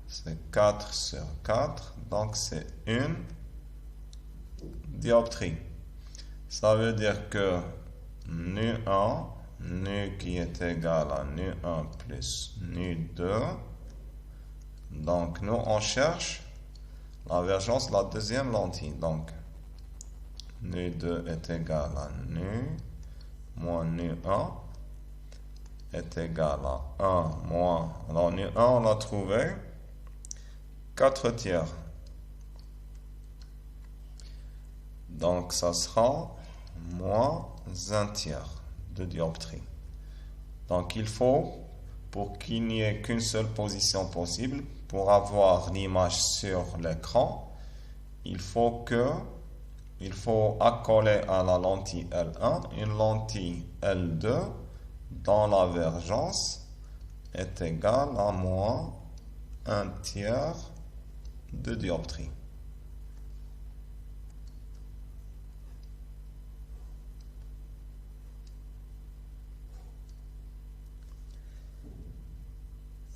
c'est 4 sur 4. Donc, c'est une dioptrie. Ça veut dire que nu 1, nu qui est égal à nu 1 plus nu 2. Donc, nous, on cherche la vergence de la deuxième lentille. Donc, nu 2 est égal à nu moins nu 1 est égal à 1 moins... Alors, nu 1, on l'a trouvé 4 tiers. Donc, ça sera moins 1 tiers de dioptrie. Donc, il faut, pour qu'il n'y ait qu'une seule position possible, pour avoir l'image sur l'écran, il faut accoler à la lentille L1 une lentille L2 dont la vergence est égale à moins 1 tiers de dioptrie.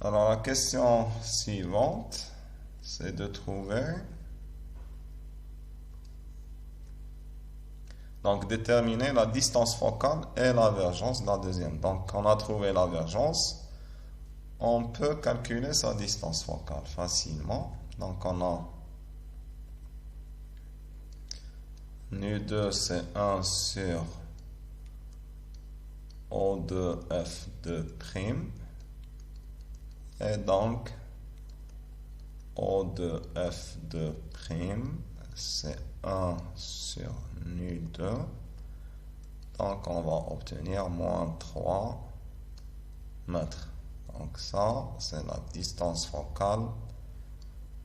Alors, la question suivante, c'est de trouver, donc déterminer la distance focale et la vergence de la deuxième. Donc, on a trouvé la vergence, on peut calculer sa distance focale facilement. Donc, on a nu2, c'est 1 sur O2F2'. Et donc, O2F2', c'est 1 sur nu2. Donc, on va obtenir moins 3 mètres. Donc, ça, c'est la distance focale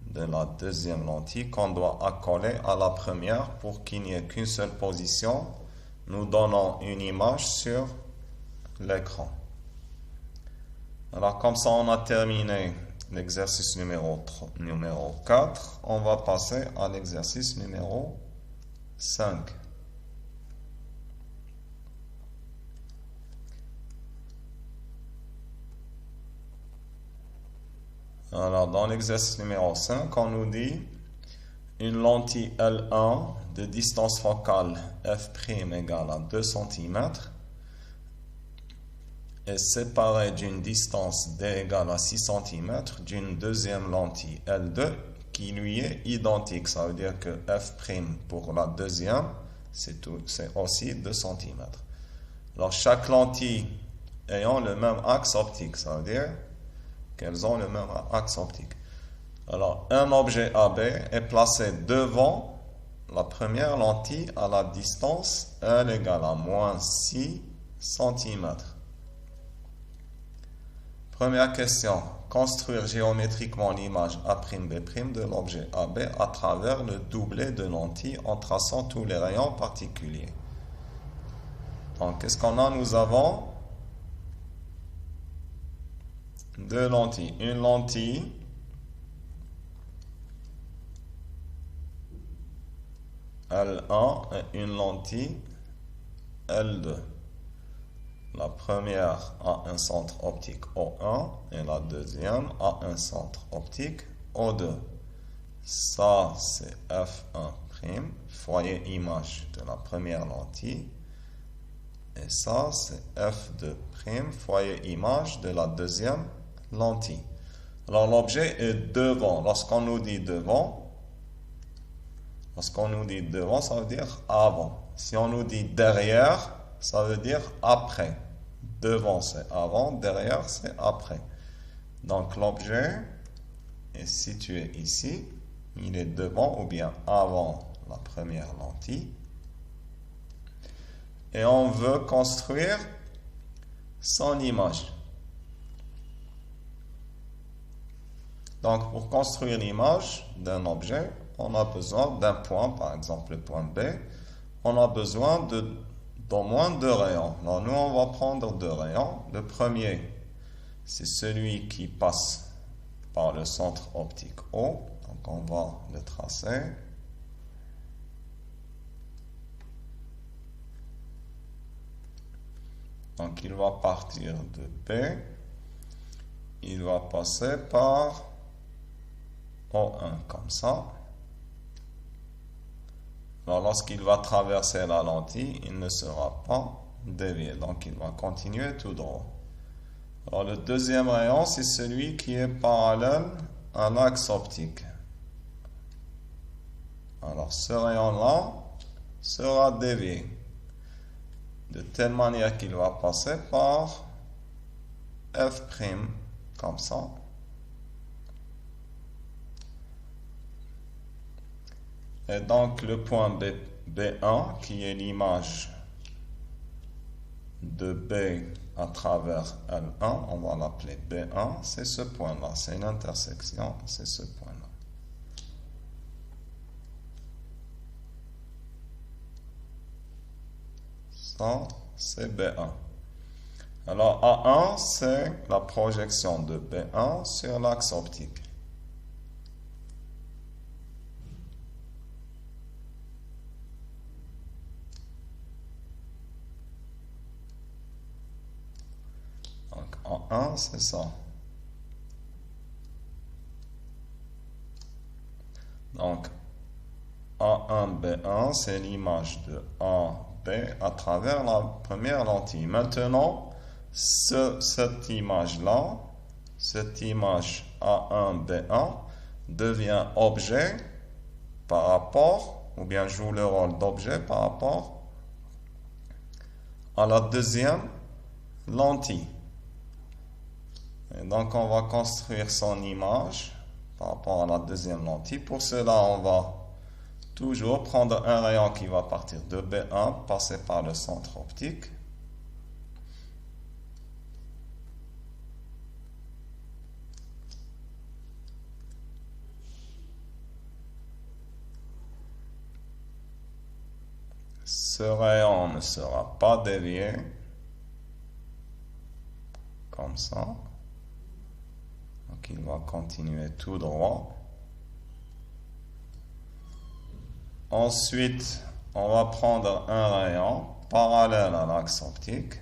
de la deuxième lentille qu'on doit accoler à la première pour qu'il n'y ait qu'une seule position. Nous donnons une image sur l'écran. Alors, comme ça, on a terminé l'exercice numéro 4. On va passer à l'exercice numéro 5. Alors, dans l'exercice numéro 5, on nous dit une lentille L1 de distance focale f' égale à 2 cm est séparée d'une distance d égale à 6 cm d'une deuxième lentille L2 qui lui est identique. Ça veut dire que f' pour la deuxième, c'est aussi 2 cm. Alors, chaque lentille ayant le même axe optique, ça veut dire qu'elles ont le même axe optique. Alors, un objet AB est placé devant la première lentille à la distance L égale à moins 6 cm. Première question. Construire géométriquement l'image A'B' de l'objet AB à travers le doublet de lentilles en traçant tous les rayons particuliers. Donc, qu'est-ce qu'on a? Nous avons deux lentilles. Une lentille L1 et une lentille L2. La première a un centre optique O1 et la deuxième a un centre optique O2. Ça, c'est F1', foyer image de la première lentille. Et ça, c'est F2', foyer image de la deuxième lentille. Alors, l'objet est devant. Lorsqu'on nous dit devant, ça veut dire avant. Si on nous dit derrière, ça veut dire après. Devant, c'est avant, derrière, c'est après. Donc, l'objet est situé ici. Il est devant ou bien avant la première lentille. Et on veut construire son image. Donc, pour construire l'image d'un objet, on a besoin d'un point, par exemple le point B. On a besoin d'au moins deux rayons. Alors, nous, on va prendre deux rayons. Le premier, c'est celui qui passe par le centre optique O. Donc, on va le tracer. Donc, il va partir de B. Il va passer par O1, comme ça. Alors, lorsqu'il va traverser la lentille, il ne sera pas dévié. Donc, il va continuer tout droit. Alors, le deuxième rayon, c'est celui qui est parallèle à l'axe optique. Alors, ce rayon-là sera dévié de telle manière qu'il va passer par F', comme ça. Et donc, le point B1, qui est l'image de B à travers L1, on va l'appeler B1, c'est ce point-là, c'est une intersection, c'est ce point-là. Ça, c'est B1. Alors, A1, c'est la projection de B1 sur l'axe optique. Donc, A1, c'est ça. Donc, A1, B1, c'est l'image de A, B à travers la première lentille. Maintenant, cette image-là, cette image A1, B1, devient objet par rapport, ou bien joue le rôle d'objet par rapport à la deuxième lentille. Et donc, on va construire son image par rapport à la deuxième lentille. Pour cela, on va toujours prendre un rayon qui va partir de B1, passer par le centre optique. Ce rayon ne sera pas dévié, comme ça. Donc il va continuer tout droit. Ensuite, on va prendre un rayon parallèle à l'axe optique.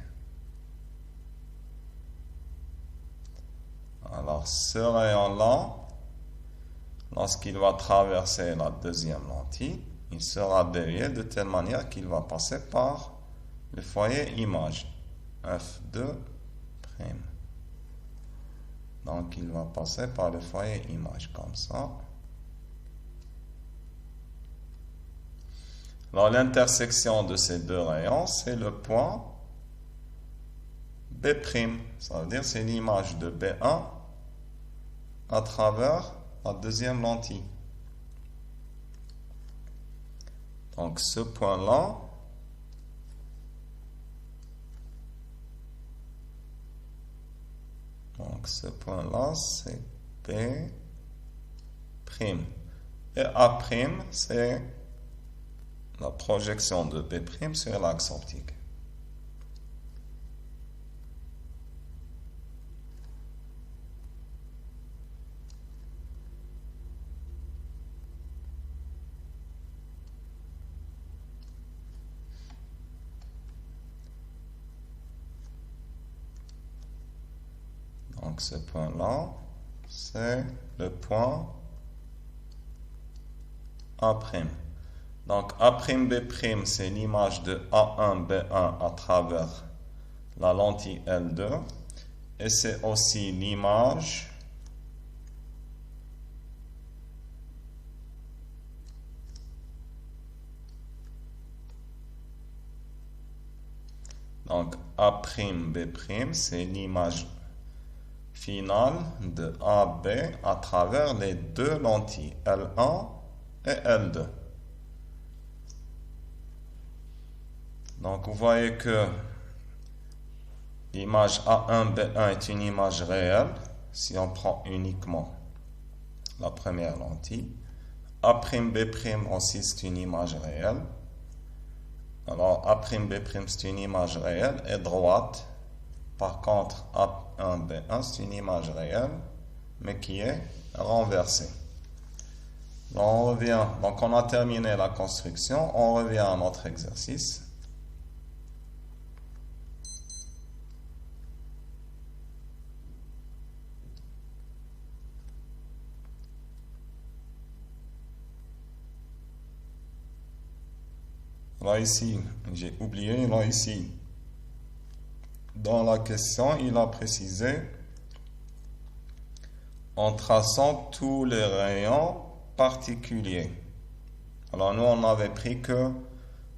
Alors ce rayon-là, lorsqu'il va traverser la deuxième lentille, il sera dévié de telle manière qu'il va passer par le foyer image F2'. Donc il va passer par le foyer image comme ça. Alors l'intersection de ces deux rayons, c'est le point B'. Ça veut dire c'est l'image de B1 à travers la deuxième lentille. Donc ce point-là, c'est B'. Et A', c'est la projection de B' sur l'axe optique. Donc ce point-là, c'est le point A'. Donc A'B', c'est l'image de A1, B1 à travers la lentille L2. Et c'est aussi l'image Donc, A'B', c'est l'image finale de AB à travers les deux lentilles, L1 et L2. Donc, vous voyez que l'image A1B1 est une image réelle si on prend uniquement la première lentille. A'B' aussi c'est une image réelle. Alors A'B' c'est une image réelle et droite. Par contre A1B1 c'est une image réelle mais qui est renversée. On revient, donc on a terminé la construction, on revient à notre exercice. Là ici, j'ai oublié, là ici, dans la question, il a précisé en traçant tous les rayons particuliers. Alors nous, on n'avait pris que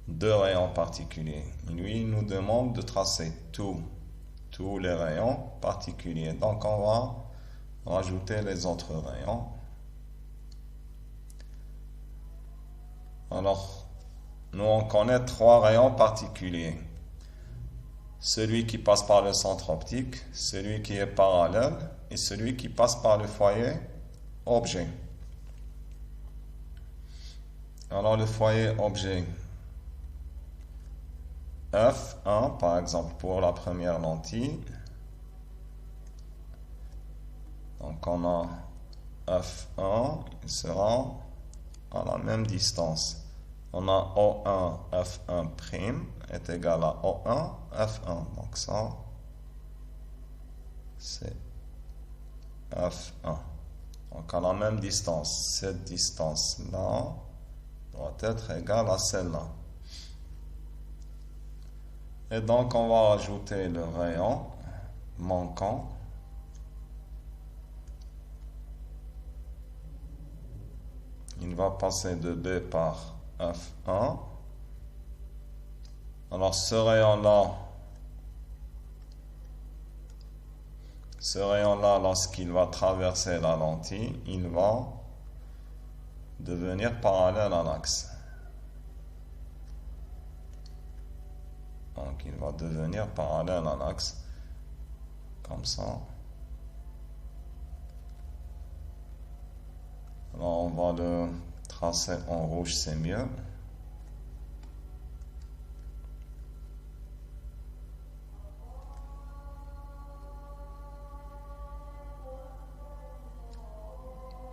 deux rayons particuliers. Lui, il nous demande de tracer tous les rayons particuliers. Donc on va rajouter les autres rayons. Alors, nous, on connaît trois rayons particuliers. Celui qui passe par le centre optique, celui qui est parallèle et celui qui passe par le foyer objet. Alors, le foyer objet F1, par exemple, pour la première lentille. Donc, on a F1, il sera à la même distance. On a O1 F1' est égal à O1 F1. Donc ça, c'est F1. Donc à la même distance, cette distance-là doit être égale à celle-là. Et donc on va ajouter le rayon manquant. Il va passer de B par F1. Alors ce rayon-là, lorsqu'il va traverser la lentille, il va devenir parallèle à l'axe. Donc il va devenir parallèle à l'axe, comme ça. Alors on va le tracer en rouge, c'est mieux.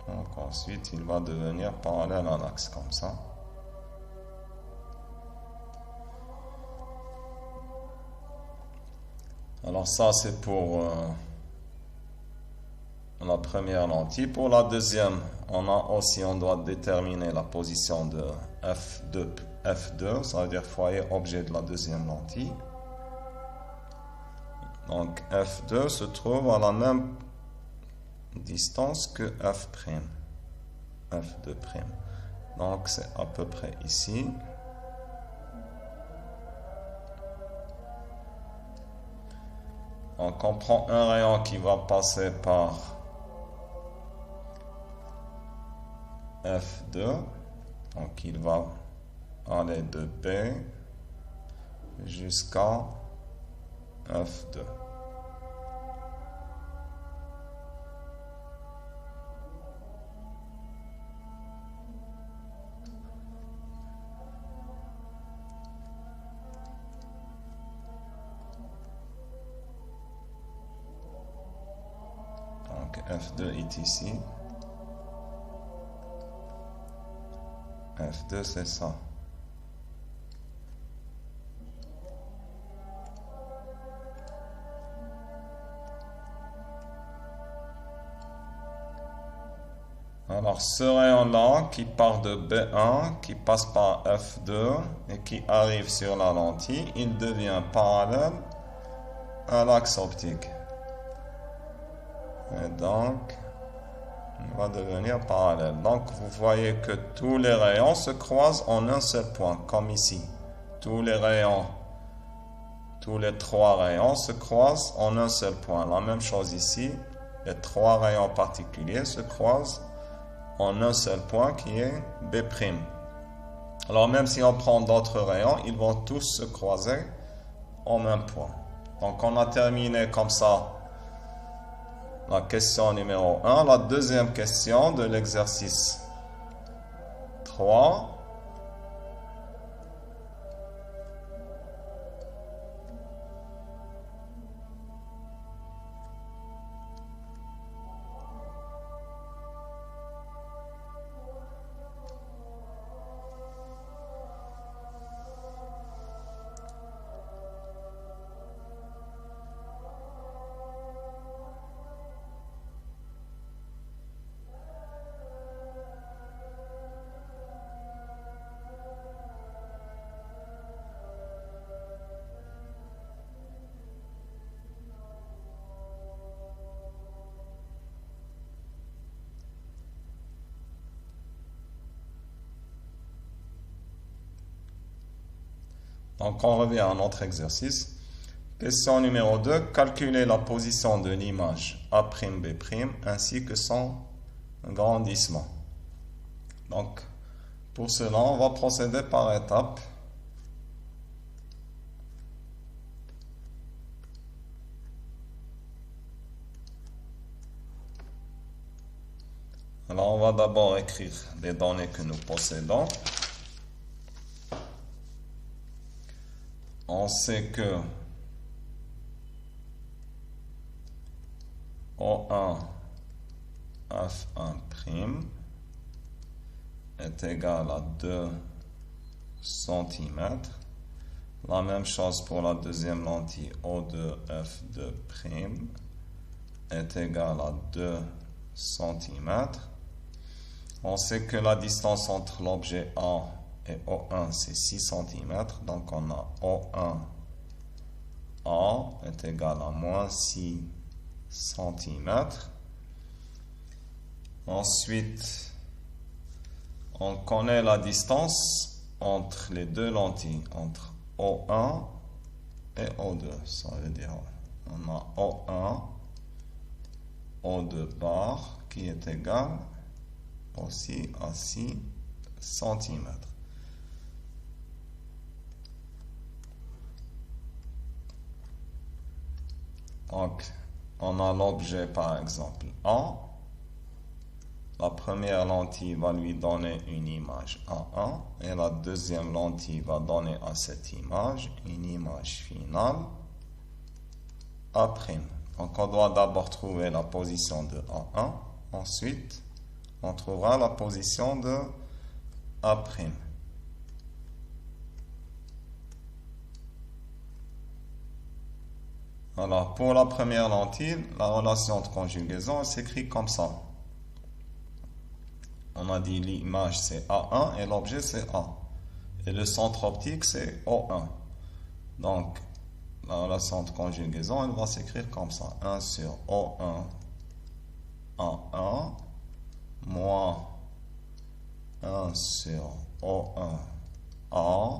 Donc ensuite, il va devenir parallèle à l'axe, comme ça. Alors ça, c'est pour la première lentille. Pour la deuxième, on doit déterminer la position de F2, ça veut dire foyer objet de la deuxième lentille. Donc F2 se trouve à la même distance que F'. F2'. Donc c'est à peu près ici. Donc on prend un rayon qui va passer par F2. Donc il va aller de B jusqu'à F2. Donc F2 est ici. F2 c'est ça. Alors ce rayon-là qui part de B1, qui passe par F2 et qui arrive sur la lentille, il devient parallèle à l'axe optique. Et donc, il va devenir parallèle. Donc vous voyez que tous les rayons se croisent en un seul point, comme ici. Tous les rayons tous les trois rayons se croisent en un seul point. La même chose ici, les trois rayons particuliers se croisent en un seul point qui est B'. Alors même si on prend d'autres rayons, ils vont tous se croiser en même point. Donc on a terminé comme ça la question numéro 1. La deuxième question de l'exercice 3. Donc on revient à notre exercice. Question numéro 2. Calculer la position de l'image A'B' ainsi que son grandissement. Donc pour cela, on va procéder par étapes. Alors on va d'abord écrire les données que nous possédons. On sait que O1 F1' est égal à 2 cm. La même chose pour la deuxième lentille, O2 F2' est égal à 2 cm. On sait que la distance entre l'objet A et O1 c'est 6 cm. Donc on a O1 A est égal à moins 6 cm. Ensuite, on connaît la distance entre les deux lentilles, entre O1 et O2. Ça veut dire on a O1, O2 bar qui est égal aussi à 6 cm. Donc, on a l'objet par exemple A. La première lentille va lui donner une image A1 et la deuxième lentille va donner à cette image une image finale A'. Donc, on doit d'abord trouver la position de A1. Ensuite, on trouvera la position de A'. Alors, pour la première lentille, la relation de conjugaison s'écrit comme ça. On a dit l'image c'est A1 et l'objet c'est A. Et le centre optique c'est O1. Donc, la relation de conjugaison, elle va s'écrire comme ça. 1 sur O1 A1 moins 1 sur O1 A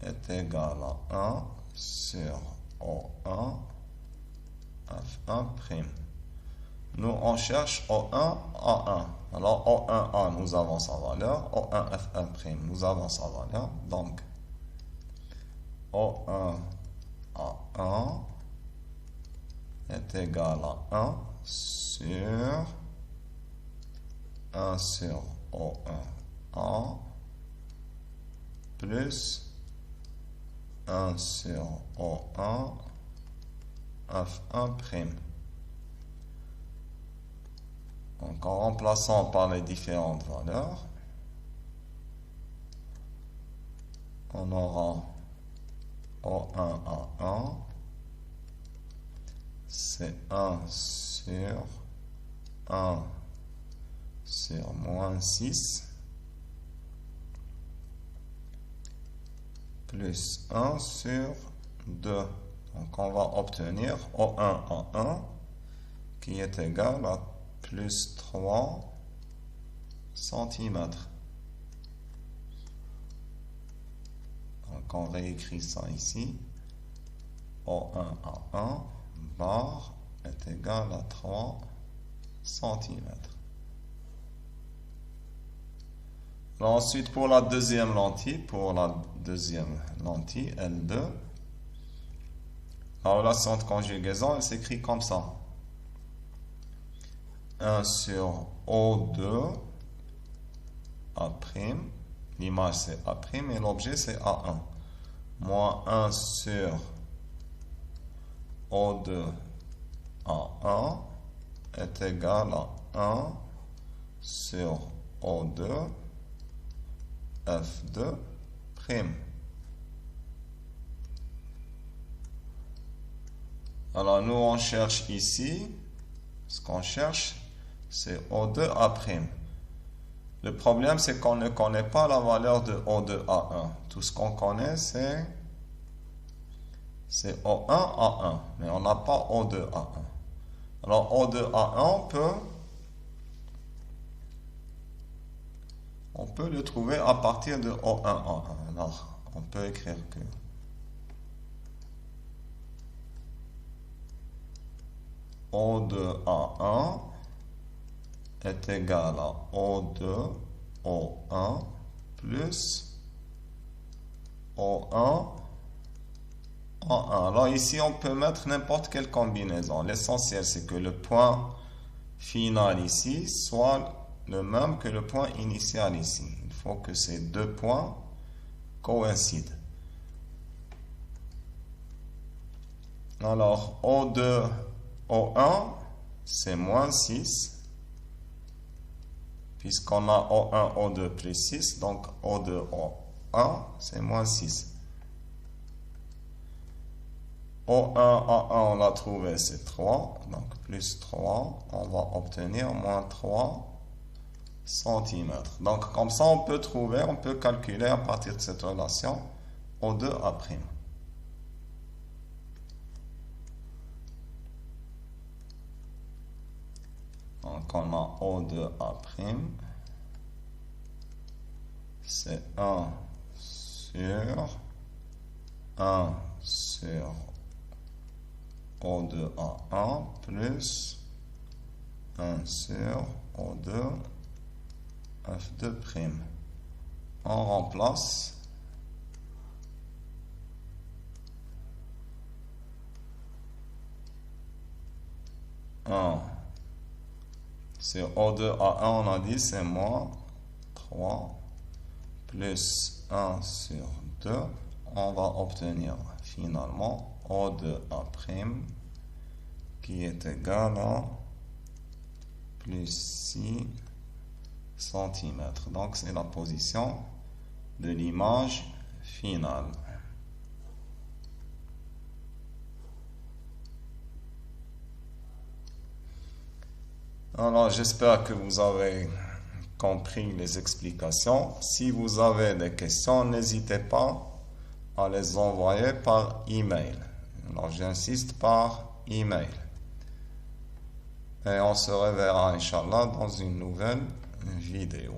est égal à 1 sur O1 F1'. Nous, on cherche O1 A1. Alors, O1 A, nous avons sa valeur. O1 F1', nous avons sa valeur. Donc, O1 A1 est égal à 1 sur 1 sur O1 A plus 1 sur O1 F1'. Donc, en remplaçant par les différentes valeurs, on aura O1 A1, c'est 1 sur moins 6, plus 1 sur 2. Donc, on va obtenir O1 A1 qui est égal à plus 3 cm. Donc, on réécrit ça ici. O1 à 1 bar est égal à 3 cm. Ensuite, pour la deuxième lentille, L2, la relation de conjugaison, elle s'écrit comme ça. 1 sur O2 A', l'image c'est A' et l'objet c'est A1. Moins 1 sur O2 A1 est égal à 1 sur O2 F2'. Alors nous on cherche ici, ce qu'on cherche c'est O2A'. Le problème c'est qu'on ne connaît pas la valeur de O2A1. Tout ce qu'on connaît c'est O1A1, mais on n'a pas O2A1. Alors O2A1 on peut le trouver à partir de O1A1. Alors on peut écrire que O2A1 est égal à O2O1 plus O1A1. Alors ici, on peut mettre n'importe quelle combinaison. L'essentiel, c'est que le point final ici soit le même que le point initial ici. Il faut que ces deux points coïncident. Alors, O2O1, c'est moins 6. Puisqu'on a O1, O2 plus 6, donc O2, O1, c'est moins 6. O1, A1, on l'a trouvé, c'est 3. Donc, plus 3, on va obtenir moins 3 cm. Donc, comme ça, on peut calculer à partir de cette relation O2A'. Donc, on a O2A', c'est 1 sur O2A1 plus 1 sur O2 F2'. On remplace. Sur O2A1, on a dit c'est moins 3 plus 1 sur 2. On va obtenir finalement O2A' qui est égal à plus 6 cm. Donc c'est la position de l'image finale. Alors j'espère que vous avez compris les explications. Si vous avez des questions, n'hésitez pas à les envoyer par email. Alors j'insiste par email. Et on se reverra, Inch'Allah, dans une nouvelle vidéo.